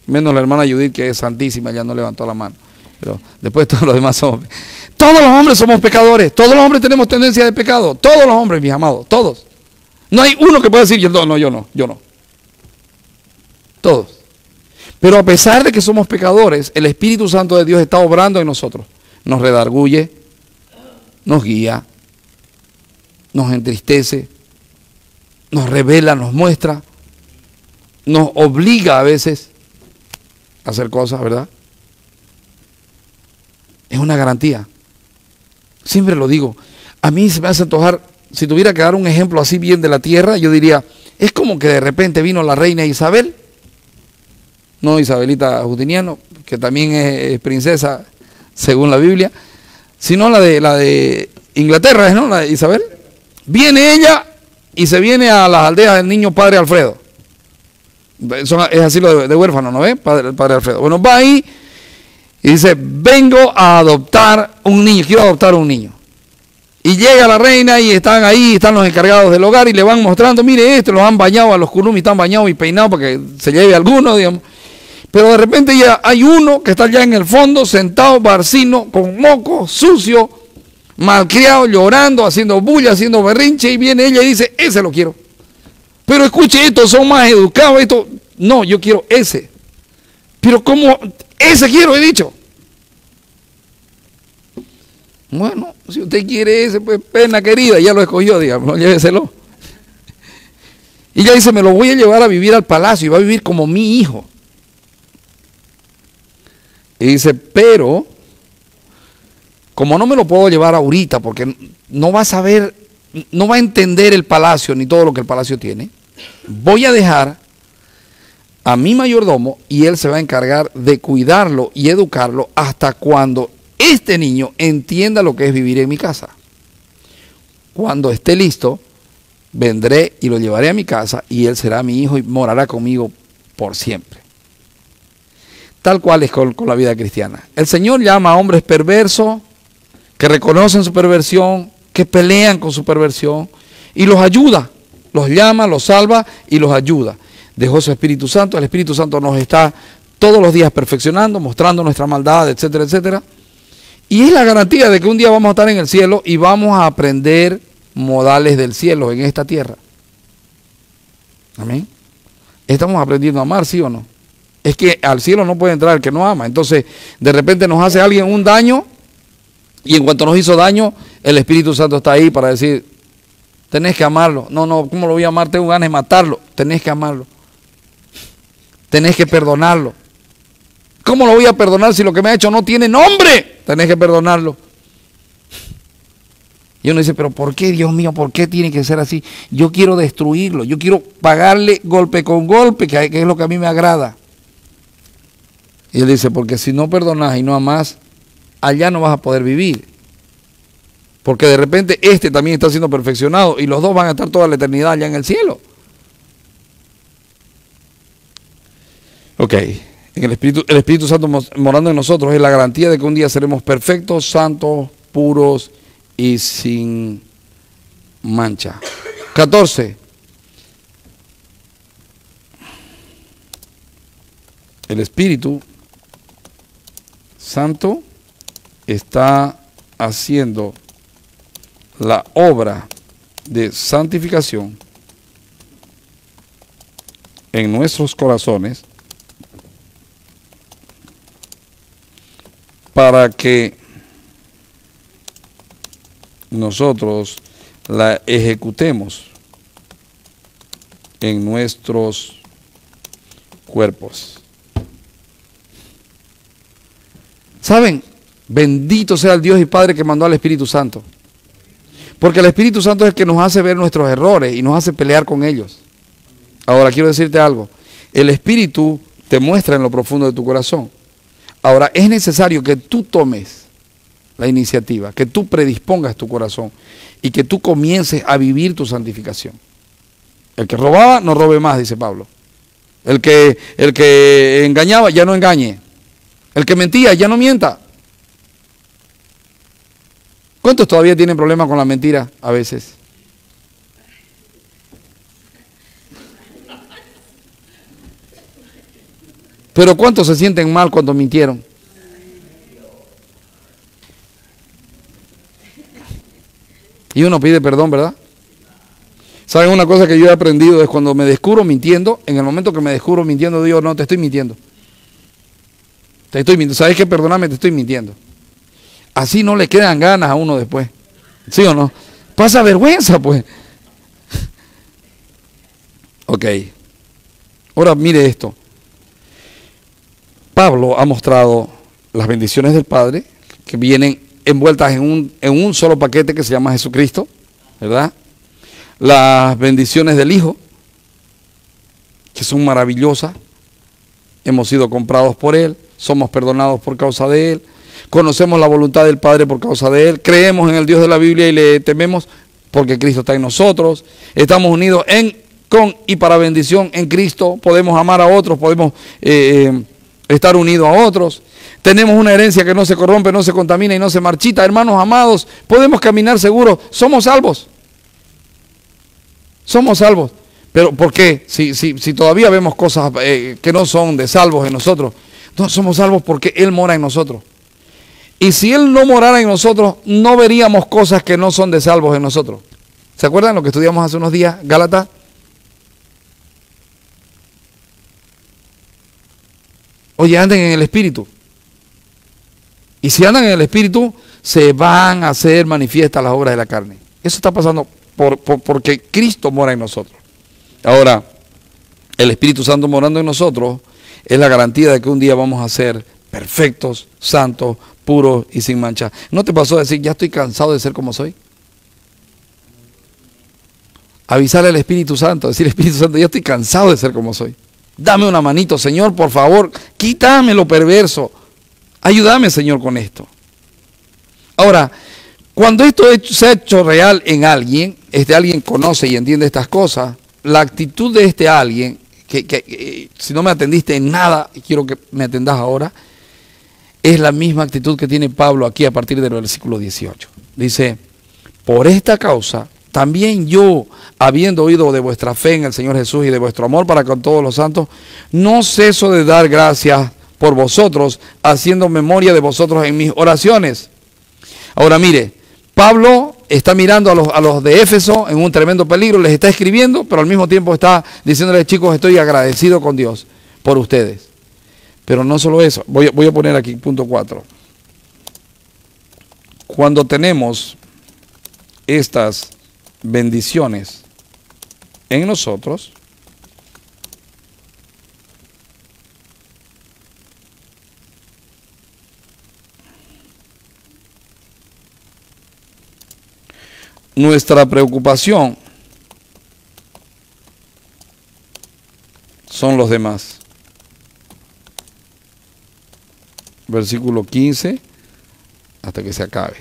Menos la hermana Judith, que es santísima, ya no levantó la mano. Pero después todos los demás somos. Todos los hombres somos pecadores. Todos los hombres tenemos tendencia de pecado. Todos los hombres, mis amados, todos. No hay uno que pueda decir, yo no. Todos. Pero a pesar de que somos pecadores, el Espíritu Santo de Dios está obrando en nosotros. Nos redarguye, nos guía, nos entristece, nos revela, nos muestra, nos obliga a veces a hacer cosas, ¿verdad? Es una garantía. Siempre lo digo. A mí se me hace antojar, si tuviera que dar un ejemplo así bien de la tierra, yo diría, es como que de repente vino la reina Isabel, no Isabelita Justiniano, que también es princesa según la Biblia, sino la de Inglaterra, ¿no? La de Isabel. Viene ella y se viene a las aldeas del niño Padre Alfredo. Es así lo de huérfano, ¿no ve? Padre Alfredo. Bueno, va ahí y dice, vengo a adoptar un niño, quiero adoptar un niño. Y llega la reina y están ahí, están los encargados del hogar y le van mostrando, mire esto, los han bañado, a los kurumis están bañados y peinados para que se lleve alguno, digamos. Pero de repente ya hay uno que está ya en el fondo, sentado, barcino, con moco, sucio, malcriado, llorando, haciendo bulla, haciendo berrinche, y viene ella y dice, ese lo quiero. Pero escuche, estos son más educados, esto, no, yo quiero ese. Pero ¿cómo? Ese quiero, he dicho. Bueno, si usted quiere ese, pues pena querida, ya lo escogió, digamos, lléveselo. Y ella dice, me lo voy a llevar a vivir al palacio y va a vivir como mi hijo. Y dice, pero, como no me lo puedo llevar ahorita, porque no va a saber, no va a entender el palacio, ni todo lo que el palacio tiene, voy a dejar a mi mayordomo y él se va a encargar de cuidarlo y educarlo hasta cuando este niño entienda lo que es vivir en mi casa. Cuando esté listo, vendré y lo llevaré a mi casa y él será mi hijo y morará conmigo por siempre. Tal cual es con la vida cristiana. El Señor llama a hombres perversos que reconocen su perversión, que pelean con su perversión y los ayuda. Los llama, los salva y los ayuda. Dejó su Espíritu Santo. El Espíritu Santo nos está todos los días perfeccionando, mostrando nuestra maldad, etcétera, etcétera. Y es la garantía de que un día vamos a estar en el cielo y vamos a aprender modales del cielo en esta tierra. Amén. Estamos aprendiendo a amar, ¿sí o no? Es que al cielo no puede entrar el que no ama. Entonces, de repente nos hace alguien un daño y en cuanto nos hizo daño, el Espíritu Santo está ahí para decir, tenés que amarlo. No, ¿cómo lo voy a amar? Tengo ganas de matarlo. Tenés que amarlo. Tenés que perdonarlo. ¿Cómo lo voy a perdonar si lo que me ha hecho no tiene nombre? Tenés que perdonarlo. Y uno dice, pero ¿por qué, Dios mío? ¿Por qué tiene que ser así? Yo quiero destruirlo. Yo quiero pagarle golpe con golpe, que es lo que a mí me agrada. Y él dice, porque si no perdonas y no amás, allá no vas a poder vivir. Porque de repente este también está siendo perfeccionado y los dos van a estar toda la eternidad allá en el cielo. Ok, el Espíritu Santo morando en nosotros es la garantía de que un día seremos perfectos, santos, puros y sin mancha. 14. El Espíritu Santo está haciendo la obra de santificación en nuestros corazones para que nosotros la ejecutemos en nuestros cuerpos. ¿Saben? Bendito sea el Dios y Padre que mandó al Espíritu Santo. Porque el Espíritu Santo es el que nos hace ver nuestros errores y nos hace pelear con ellos. Ahora quiero decirte algo. El Espíritu te muestra en lo profundo de tu corazón. Ahora es necesario que tú tomes la iniciativa, que tú predispongas tu corazón y que tú comiences a vivir tu santificación. El que robaba, no robe más, dice Pablo. El que engañaba, ya no engañe. El que mentía, ya no mienta. ¿Cuántos todavía tienen problemas con la mentira a veces? Pero ¿cuántos se sienten mal cuando mintieron? Y uno pide perdón, ¿verdad? ¿Saben una cosa que yo he aprendido? Es cuando me descubro mintiendo, en el momento que me descubro mintiendo, digo, no, te estoy mintiendo. Te estoy mintiendo. ¿Sabes qué? Perdóname, te estoy mintiendo. Así no le quedan ganas a uno después. ¿Sí o no? Pasa vergüenza, pues. Ok. Ahora mire esto. Pablo ha mostrado las bendiciones del Padre que vienen envueltas en un solo paquete que se llama Jesucristo, ¿verdad? Las bendiciones del Hijo, que son maravillosas. Hemos sido comprados por Él, somos perdonados por causa de Él, conocemos la voluntad del Padre por causa de Él, creemos en el Dios de la Biblia y le tememos porque Cristo está en nosotros, estamos unidos con y para bendición en Cristo, podemos amar a otros, podemos estar unidos a otros, tenemos una herencia que no se corrompe, no se contamina y no se marchita. Hermanos amados, podemos caminar seguros, somos salvos. Somos salvos. Pero ¿por qué? Si todavía vemos cosas que no son de salvos en nosotros, no somos salvos porque Él mora en nosotros. Y si Él no morara en nosotros, no veríamos cosas que no son de salvos en nosotros. ¿Se acuerdan lo que estudiamos hace unos días, Gálatas? Oye, anden en el Espíritu. Y si andan en el Espíritu, se van a hacer manifiestas las obras de la carne. Eso está pasando porque Cristo mora en nosotros. Ahora, el Espíritu Santo morando en nosotros es la garantía de que un día vamos a ser perfectos, santos, puros y sin mancha. ¿No te pasó a decir, ya estoy cansado de ser como soy? Avisarle al Espíritu Santo, decir, Espíritu Santo, ya estoy cansado de ser como soy. Dame una manito, Señor, por favor, quítame lo perverso. Ayúdame, Señor, con esto. Ahora, cuando esto se ha hecho real en alguien, alguien conoce y entiende estas cosas, la actitud de este alguien, que si no me atendiste en nada, quiero que me atendas ahora, es la misma actitud que tiene Pablo aquí a partir del versículo 18. Dice, por esta causa, también yo, habiendo oído de vuestra fe en el Señor Jesús y de vuestro amor para con todos los santos, no ceso de dar gracias por vosotros, haciendo memoria de vosotros en mis oraciones. Ahora mire, Pablo está mirando a los de Éfeso en un tremendo peligro, les está escribiendo, pero al mismo tiempo está diciéndoles, chicos, estoy agradecido con Dios por ustedes. Pero no solo eso, voy a poner aquí punto 4. Cuando tenemos estas bendiciones en nosotros, nuestra preocupación son los demás. Versículo 15 hasta que se acabe.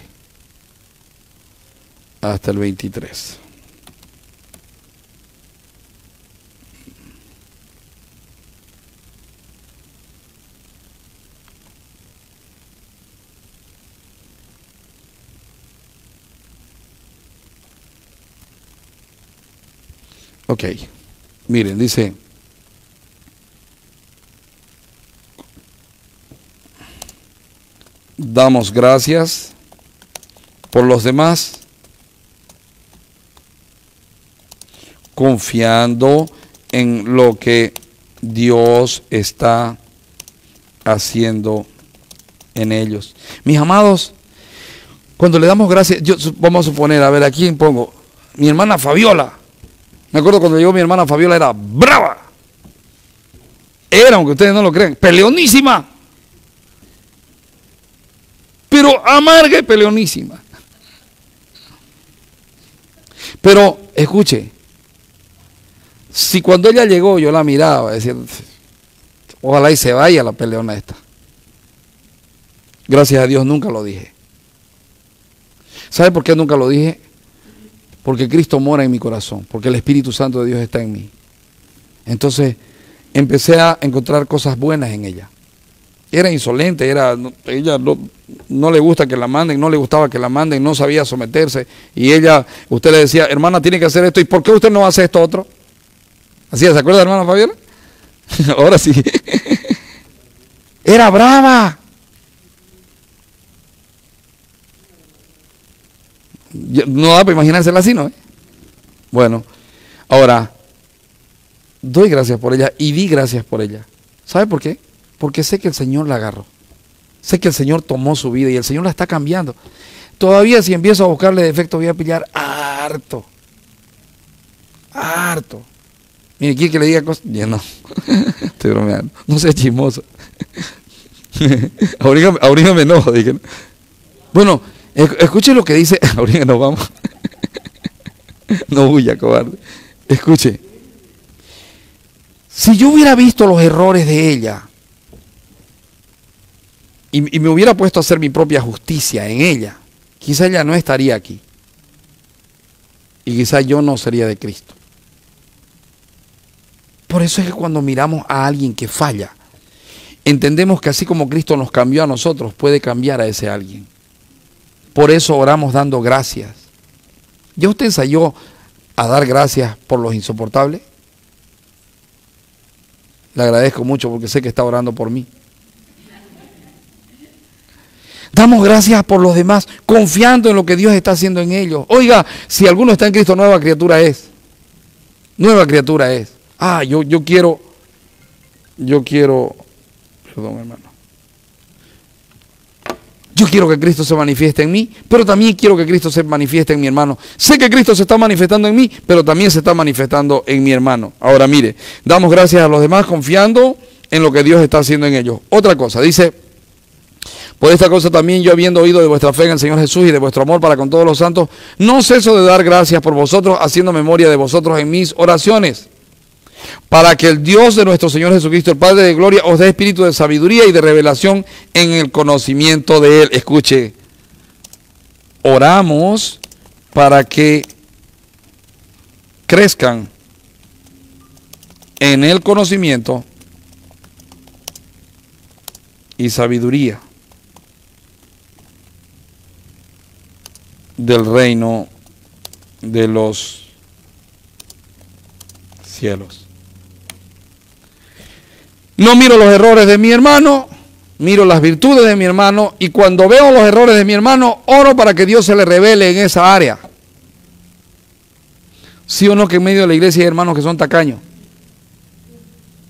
Hasta el 23. Ok, miren, dice, damos gracias por los demás, confiando en lo que Dios está haciendo en ellos. Mis amados, cuando le damos gracias, vamos a suponer, a ver, ¿a quién pongo? Mi hermana Fabiola. Me acuerdo cuando llegó mi hermana Fabiola, era brava. Era, aunque ustedes no lo crean, peleonísima. Pero amarga y peleonísima. Pero, escuche, si cuando ella llegó yo la miraba, decía, ojalá y se vaya la peleona esta. Gracias a Dios nunca lo dije. ¿Sabe por qué nunca lo dije? Porque Cristo mora en mi corazón, porque el Espíritu Santo de Dios está en mí. Entonces empecé a encontrar cosas buenas en ella. Era insolente, ella no le gusta que la manden, no le gustaba que la manden, no sabía someterse. Y usted le decía, hermana, tiene que hacer esto, ¿y por qué usted no hace esto otro? ¿Así se acuerda, hermana Fabiola? Ahora sí. Era brava. No da para imaginársela así, ¿no? Bueno, ahora, doy gracias por ella y di gracias por ella. ¿Sabe por qué? Porque sé que el Señor la agarró. Sé que el Señor tomó su vida y el Señor la está cambiando. Todavía si empiezo a buscarle defectos voy a pillar harto. Harto. Mire, ¿quiere que le diga cosas? Ya no. Estoy bromeando. No sea chismoso. Ahorita me enojo. Dije. Bueno, escuche lo que dice. Ahorita nos vamos. No huya, cobarde. Escuche. Si yo hubiera visto los errores de ella y me hubiera puesto a hacer mi propia justicia en ella, quizá ella no estaría aquí. Y quizá yo no sería de Cristo. Por eso es que cuando miramos a alguien que falla, entendemos que así como Cristo nos cambió a nosotros, puede cambiar a ese alguien. Por eso oramos dando gracias. ¿Ya usted ensayó a dar gracias por los insoportables? Le agradezco mucho porque sé que está orando por mí. Damos gracias por los demás, confiando en lo que Dios está haciendo en ellos. Oiga, si alguno está en Cristo, nueva criatura es. Nueva criatura es. Ah, yo quiero, perdón, hermano. Yo quiero que Cristo se manifieste en mí, pero también quiero que Cristo se manifieste en mi hermano. Sé que Cristo se está manifestando en mí, pero también se está manifestando en mi hermano. Ahora mire, damos gracias a los demás confiando en lo que Dios está haciendo en ellos. Otra cosa, dice, Por esta cosa también yo, habiendo oído de vuestra fe en el Señor Jesús y de vuestro amor para con todos los santos, no ceso de dar gracias por vosotros, haciendo memoria de vosotros en mis oraciones, para que el Dios de nuestro Señor Jesucristo, el Padre de gloria, os dé espíritu de sabiduría y de revelación en el conocimiento de Él. Escuche, oramos para que crezcan en el conocimiento y sabiduría del reino de los cielos. No miro los errores de mi hermano, miro las virtudes de mi hermano, y cuando veo los errores de mi hermano, oro para que Dios se le revele en esa área. ¿Sí o no que en medio de la iglesia hay hermanos que son tacaños?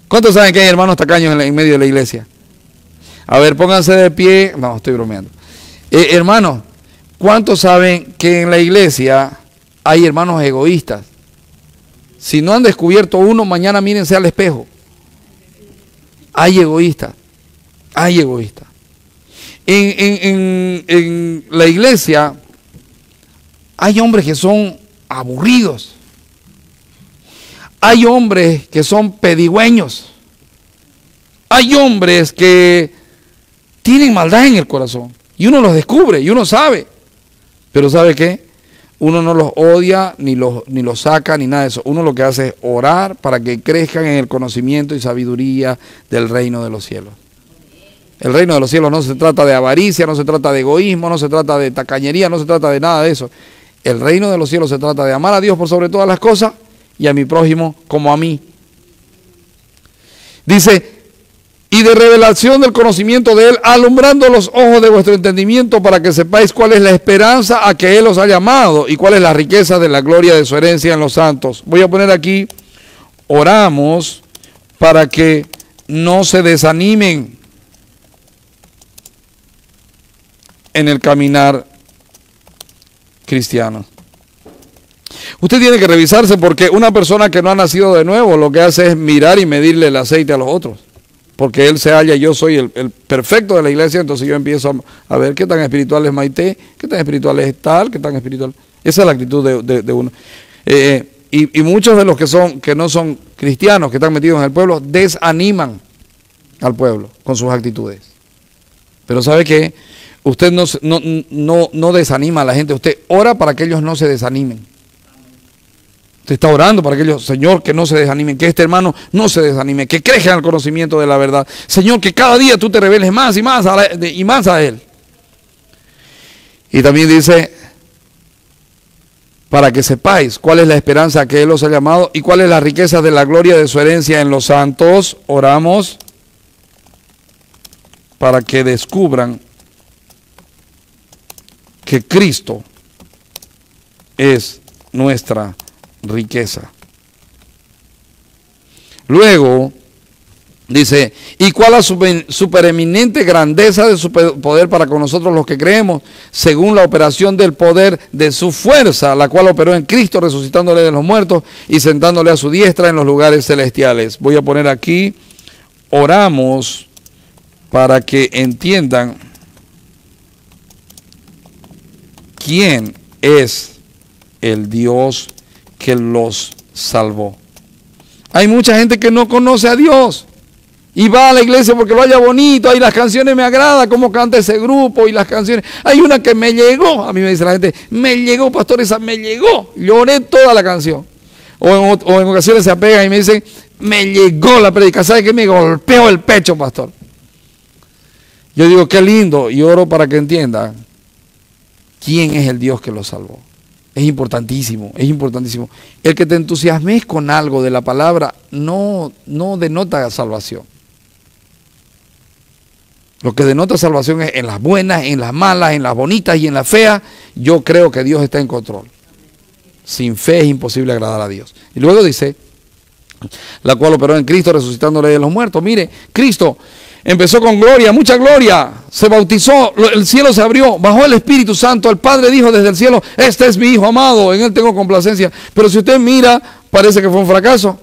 ¿Cuántos saben que hay hermanos tacaños en medio de la iglesia? A ver, pónganse de pie. No, estoy bromeando. Hermanos, ¿cuántos saben que en la iglesia hay hermanos egoístas? Si no han descubierto uno, mañana mírense al espejo. Hay egoístas. Hay egoístas. En la iglesia hay hombres que son aburridos. Hay hombres que son pedigüeños. Hay hombres que tienen maldad en el corazón. Y uno los descubre, y uno sabe. Pero ¿sabe qué? Uno no los odia, ni los saca, ni nada de eso. Uno lo que hace es orar para que crezcan en el conocimiento y sabiduría del reino de los cielos. El reino de los cielos no se trata de avaricia, no se trata de egoísmo, no se trata de tacañería, no se trata de nada de eso. El reino de los cielos se trata de amar a Dios por sobre todas las cosas y a mi prójimo como a mí. Dice, y de revelación del conocimiento de Él, alumbrando los ojos de vuestro entendimiento para que sepáis cuál es la esperanza a que Él os ha llamado y cuál es la riqueza de la gloria de su herencia en los santos. Voy a poner aquí, oramos para que no se desanimen en el caminar cristiano. Usted tiene que revisarse, porque una persona que no ha nacido de nuevo lo que hace es mirar y medirle el aceite a los otros. Porque él se halla, yo soy el perfecto de la iglesia, entonces yo empiezo a ver qué tan espiritual es Maite, qué tan espiritual es tal, qué tan espiritual. Esa es la actitud de uno. Y muchos de los que no son cristianos, que están metidos en el pueblo, desaniman al pueblo con sus actitudes. Pero ¿sabe qué? Usted no desanima a la gente, usted ora para que ellos no se desanimen. Usted está orando para que ellos, Señor, que no se desanimen, que este hermano no se desanime, que crezca en el conocimiento de la verdad. Señor, que cada día tú te reveles más y más a Él. Y también dice, para que sepáis cuál es la esperanza que Él os ha llamado y cuál es la riqueza de la gloria de su herencia en los santos, oramos para que descubran que Cristo es nuestra riqueza. Luego dice, y cuál la supereminente grandeza de su poder para con nosotros los que creemos, según la operación del poder de su fuerza, la cual operó en Cristo, resucitándole de los muertos y sentándole a su diestra en los lugares celestiales. Voy a poner aquí, oramos para que entiendan quién es el Dios que los salvó. Hay mucha gente que no conoce a Dios y va a la iglesia porque lo haya bonito. Ay, las canciones me agradan, cómo canta ese grupo y las canciones. Hay una que me llegó, a mí me dice la gente, me llegó, pastor, esa me llegó. Lloré toda la canción. O en ocasiones se apegan y me dicen, me llegó la predica. ¿Sabe qué? Me golpeó el pecho, pastor. Yo digo, qué lindo, y oro para que entiendan quién es el Dios que los salvó. Es importantísimo, es importantísimo. El que te entusiasmes con algo de la palabra no denota salvación. Lo que denota salvación es en las buenas, en las malas, en las bonitas y en las feas. Yo creo que Dios está en control. Sin fe es imposible agradar a Dios. Y luego dice, la cual operó en Cristo, resucitándole de los muertos. Mire, Cristo empezó con gloria, mucha gloria, se bautizó, el cielo se abrió, bajó el Espíritu Santo, el Padre dijo desde el cielo, este es mi Hijo amado, en Él tengo complacencia. Pero si usted mira, parece que fue un fracaso,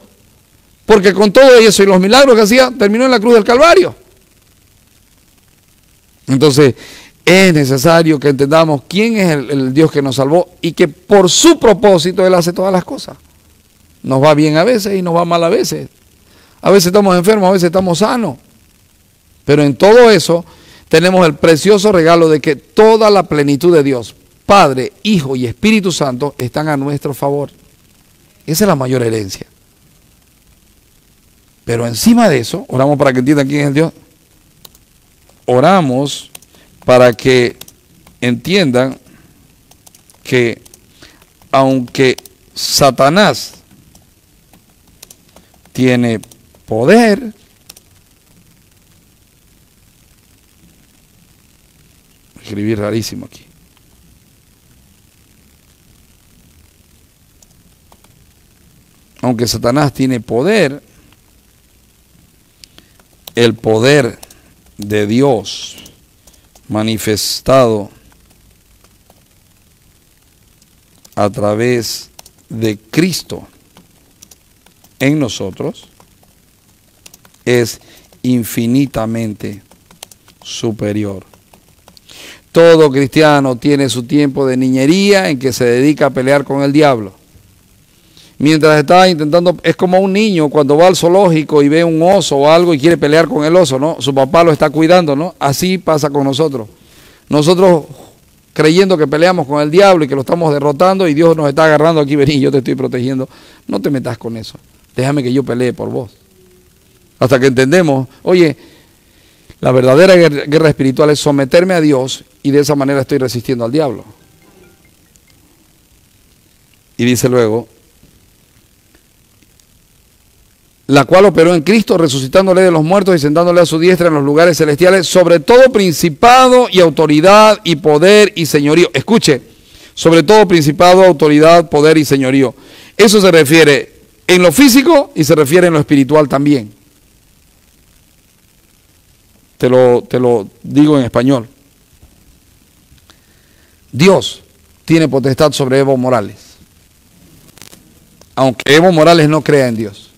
porque con todo eso y los milagros que hacía, terminó en la cruz del Calvario. Entonces, es necesario que entendamos quién es el Dios que nos salvó y que por su propósito Él hace todas las cosas. Nos va bien a veces y nos va mal a veces. A veces estamos enfermos, a veces estamos sanos. Pero en todo eso tenemos el precioso regalo de que toda la plenitud de Dios, Padre, Hijo y Espíritu Santo, están a nuestro favor. Esa es la mayor herencia. Pero encima de eso, oramos para que entiendan quién es Dios. Oramos para que entiendan que aunque Satanás tiene poder, escribí rarísimo aquí. Aunque Satanás tiene poder, el poder de Dios manifestado a través de Cristo en nosotros es infinitamente superior. Todo cristiano tiene su tiempo de niñería en que se dedica a pelear con el diablo. Mientras está intentando, es como un niño cuando va al zoológico y ve un oso o algo y quiere pelear con el oso, ¿no? Su papá lo está cuidando, ¿no? Así pasa con nosotros. Nosotros creyendo que peleamos con el diablo y que lo estamos derrotando y Dios nos está agarrando aquí, vení, yo te estoy protegiendo. No te metas con eso. Déjame que yo pelee por vos. Hasta que entendemos, oye, la verdadera guerra espiritual es someterme a Dios y de esa manera estoy resistiendo al diablo. Y dice luego, la cual operó en Cristo, resucitándole de los muertos y sentándole a su diestra en los lugares celestiales, sobre todo principado y autoridad y poder y señorío. Escuche, sobre todo principado, autoridad, poder y señorío. Eso se refiere en lo físico y se refiere en lo espiritual también. Te lo digo en español. Dios tiene potestad sobre Evo Morales, aunque Evo Morales no crea en Dios.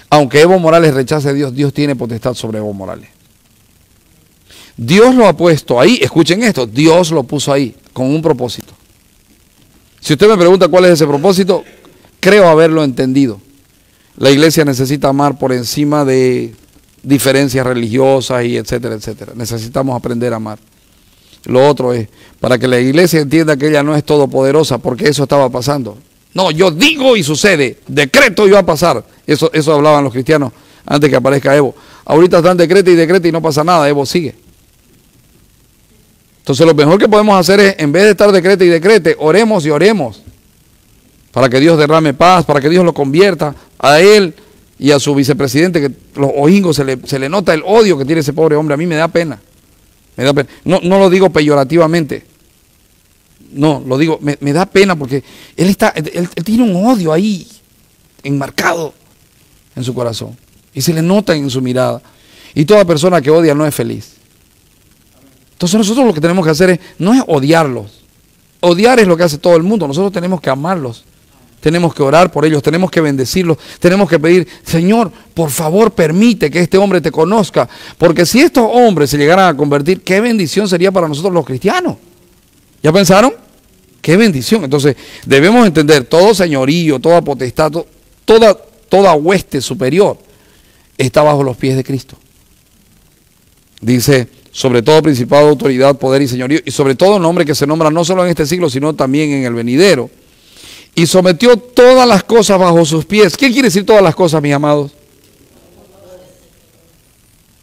Aunque Evo Morales rechace a Dios, Dios tiene potestad sobre Evo Morales. Dios lo ha puesto ahí, escuchen esto, Dios lo puso ahí con un propósito. Si usted me pregunta cuál es ese propósito, creo haberlo entendido. La iglesia necesita amar por encima de diferencias religiosas y etcétera, etcétera. Necesitamos aprender a amar. Lo otro es, para que la iglesia entienda que ella no es todopoderosa, porque eso estaba pasando. No, yo digo y sucede, decreto y va a pasar. Eso hablaban los cristianos antes que aparezca Evo. Ahorita están decreta y no pasa nada, Evo sigue. Entonces lo mejor que podemos hacer es, en vez de estar decreta y decrete, oremos y oremos. Para que Dios derrame paz, para que Dios lo convierta a él y a su vicepresidente, que los ojingos se le nota el odio que tiene ese pobre hombre. A mí me da pena. Me da pena. No lo digo peyorativamente. No, lo digo, me da pena porque él tiene un odio ahí enmarcado en su corazón y se le nota en su mirada. Y toda persona que odia no es feliz. Entonces nosotros lo que tenemos que hacer no es odiarlos. Odiar es lo que hace todo el mundo. Nosotros tenemos que amarlos. Tenemos que orar por ellos, tenemos que bendecirlos, tenemos que pedir, Señor, por favor permite que este hombre te conozca. Porque si estos hombres se llegaran a convertir, qué bendición sería para nosotros los cristianos. ¿Ya pensaron? ¡Qué bendición! Entonces, debemos entender, todo señorío, toda potestad, toda hueste superior está bajo los pies de Cristo. Dice, sobre todo principado, autoridad, poder y señorío, y sobre todo nombre que se nombra no solo en este siglo, sino también en el venidero. Y sometió todas las cosas bajo sus pies. ¿Qué quiere decir todas las cosas, mis amados?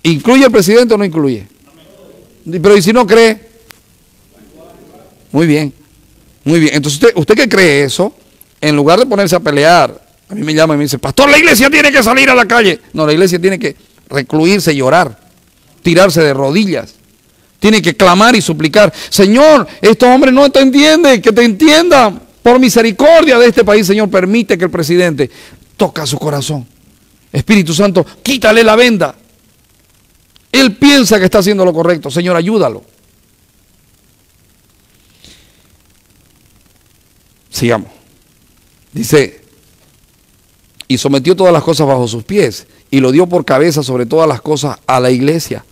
¿Incluye el presidente o no incluye? Pero ¿y si no cree? Muy bien, muy bien. Entonces usted que cree eso, en lugar de ponerse a pelear, a mí me llama y me dice, pastor, la iglesia tiene que salir a la calle. No, la iglesia tiene que recluirse y orar, tirarse de rodillas. Tiene que clamar y suplicar, Señor, estos hombres no te entienden, que te entiendan. Por misericordia de este país, Señor, permite que el presidente toque su corazón. Espíritu Santo, quítale la venda. Él piensa que está haciendo lo correcto. Señor, ayúdalo. Sigamos. Dice, y sometió todas las cosas bajo sus pies, y lo dio por cabeza sobre todas las cosas a la iglesia,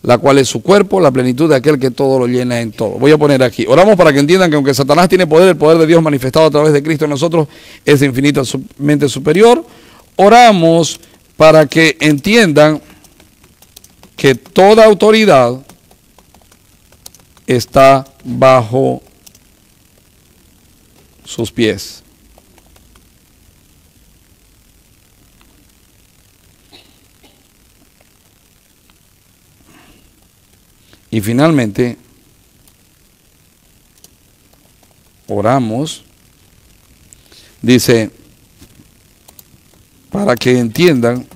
la cual es su cuerpo, la plenitud de aquel que todo lo llena en todo. Voy a poner aquí. Oramos para que entiendan que aunque Satanás tiene poder, el poder de Dios manifestado a través de Cristo en nosotros es infinitamente superior. Oramos para que entiendan que toda autoridad está bajo sus pies. Y finalmente, oramos, dice, para que entiendan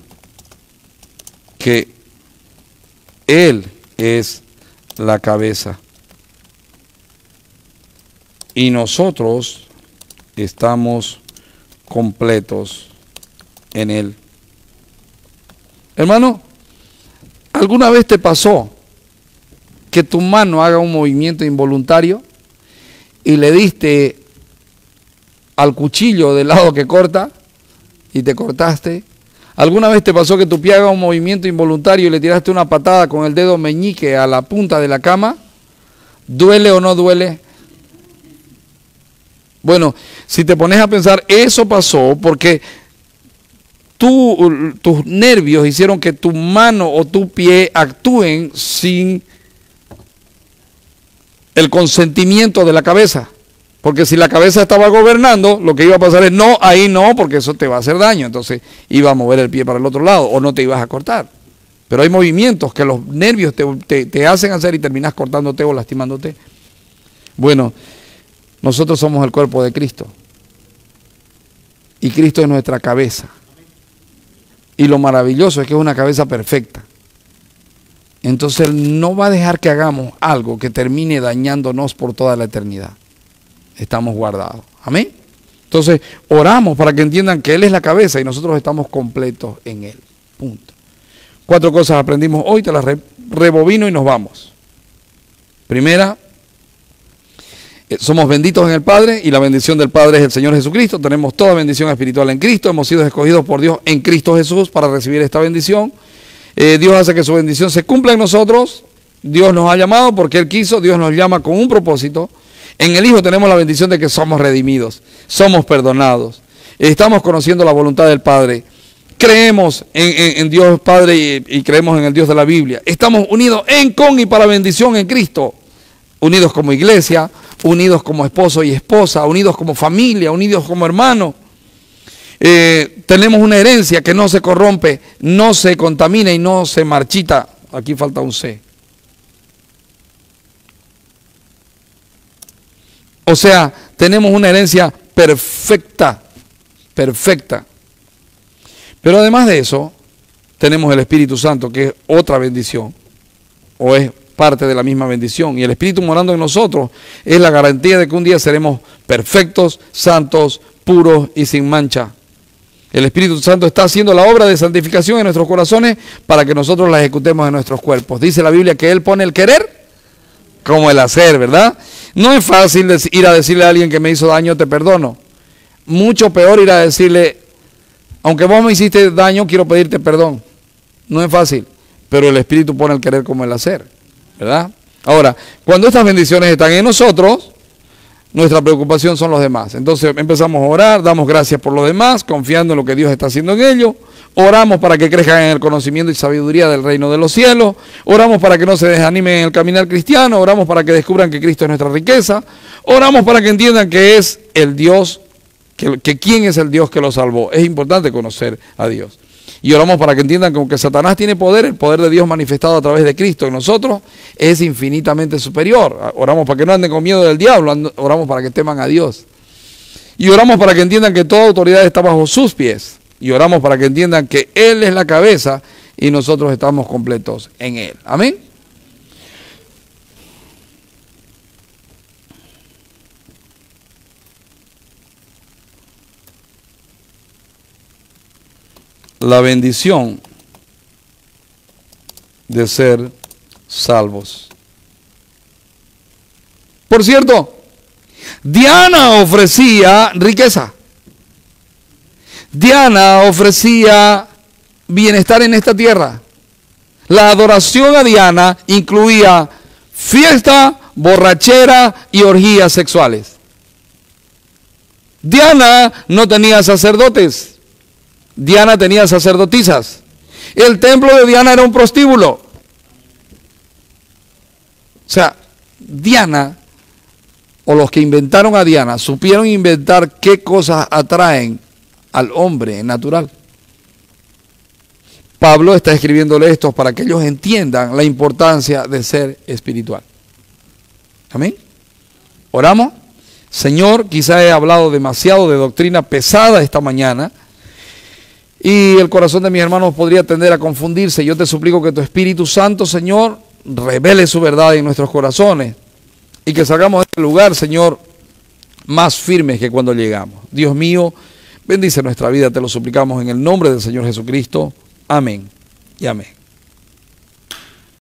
que Él es la cabeza y nosotros estamos completos en Él. Hermano, ¿alguna vez te pasó que tu mano haga un movimiento involuntario y le diste al cuchillo del lado que corta y te cortaste? ¿Alguna vez te pasó que tu pie haga un movimiento involuntario y le tiraste una patada con el dedo meñique a la punta de la cama? ¿Duele o no duele? Bueno, si te pones a pensar, eso pasó porque tus nervios hicieron que tu mano o tu pie actúen sin el consentimiento de la cabeza. Porque si la cabeza estaba gobernando, lo que iba a pasar es no, ahí no, porque eso te va a hacer daño. Entonces iba a mover el pie para el otro lado o no te ibas a cortar. Pero hay movimientos que los nervios te hacen hacer y terminas cortándote o lastimándote. Bueno, nosotros somos el cuerpo de Cristo. Y Cristo es nuestra cabeza. Y lo maravilloso es que es una cabeza perfecta. Entonces Él no va a dejar que hagamos algo que termine dañándonos por toda la eternidad. Estamos guardados. Amén. Entonces oramos para que entiendan que Él es la cabeza y nosotros estamos completos en Él. Punto. 4 cosas aprendimos hoy, te las rebobino y nos vamos. Primera, somos benditos en el Padre y la bendición del Padre es el Señor Jesucristo. Tenemos toda bendición espiritual en Cristo. Hemos sido escogidos por Dios en Cristo Jesús para recibir esta bendición. Dios hace que su bendición se cumpla en nosotros. Dios nos ha llamado porque Él quiso. Dios nos llama con un propósito. En el Hijo tenemos la bendición de que somos redimidos, somos perdonados, estamos conociendo la voluntad del Padre, creemos en Dios Padre y creemos en el Dios de la Biblia. Estamos unidos en, con y para bendición en Cristo, unidos como iglesia, unidos como esposo y esposa, unidos como familia, unidos como hermanos. Tenemos una herencia que no se corrompe, no se contamina y no se marchita. Aquí falta un C. O sea, tenemos una herencia perfecta, perfecta. Pero además de eso, tenemos el Espíritu Santo, que es otra bendición, o es parte de la misma bendición. Y el Espíritu morando en nosotros es la garantía de que un día seremos perfectos, santos, puros y sin mancha. El Espíritu Santo está haciendo la obra de santificación en nuestros corazones para que nosotros la ejecutemos en nuestros cuerpos. Dice la Biblia que Él pone el querer como el hacer, ¿verdad? No es fácil ir a decirle a alguien que me hizo daño, te perdono. Mucho peor ir a decirle, aunque vos me hiciste daño, quiero pedirte perdón. No es fácil, pero el Espíritu pone el querer como el hacer, ¿verdad? Ahora, cuando estas bendiciones están en nosotros, nuestra preocupación son los demás. Entonces empezamos a orar, damos gracias por los demás, confiando en lo que Dios está haciendo en ellos. Oramos para que crezcan en el conocimiento y sabiduría del reino de los cielos. Oramos para que no se desanimen en el caminar cristiano. Oramos para que descubran que Cristo es nuestra riqueza. Oramos para que entiendan que es el Dios, que quién es el Dios que los salvó. Es importante conocer a Dios. Y oramos para que entiendan que aunque Satanás tiene poder, el poder de Dios manifestado a través de Cristo en nosotros es infinitamente superior. Oramos para que no anden con miedo del diablo, oramos para que teman a Dios. Y oramos para que entiendan que toda autoridad está bajo sus pies. Y oramos para que entiendan que Él es la cabeza y nosotros estamos completos en Él. Amén. La bendición de ser salvos. Por cierto, Diana ofrecía riqueza. Diana ofrecía bienestar en esta tierra. La adoración a Diana incluía fiesta, borrachera y orgías sexuales. Diana no tenía sacerdotes. Diana tenía sacerdotisas. El templo de Diana era un prostíbulo. O sea, Diana, o los que inventaron a Diana, supieron inventar qué cosas atraen al hombre natural. Pablo está escribiéndole esto para que ellos entiendan la importancia de ser espiritual. Amén. Oramos. Señor, quizá he hablado demasiado de doctrina pesada esta mañana y el corazón de mis hermanos podría tender a confundirse. Yo te suplico que tu Espíritu Santo, Señor, revele su verdad en nuestros corazones y que salgamos de este lugar, Señor, más firmes que cuando llegamos. Dios mío, bendice nuestra vida, te lo suplicamos en el nombre del Señor Jesucristo. Amén y amén.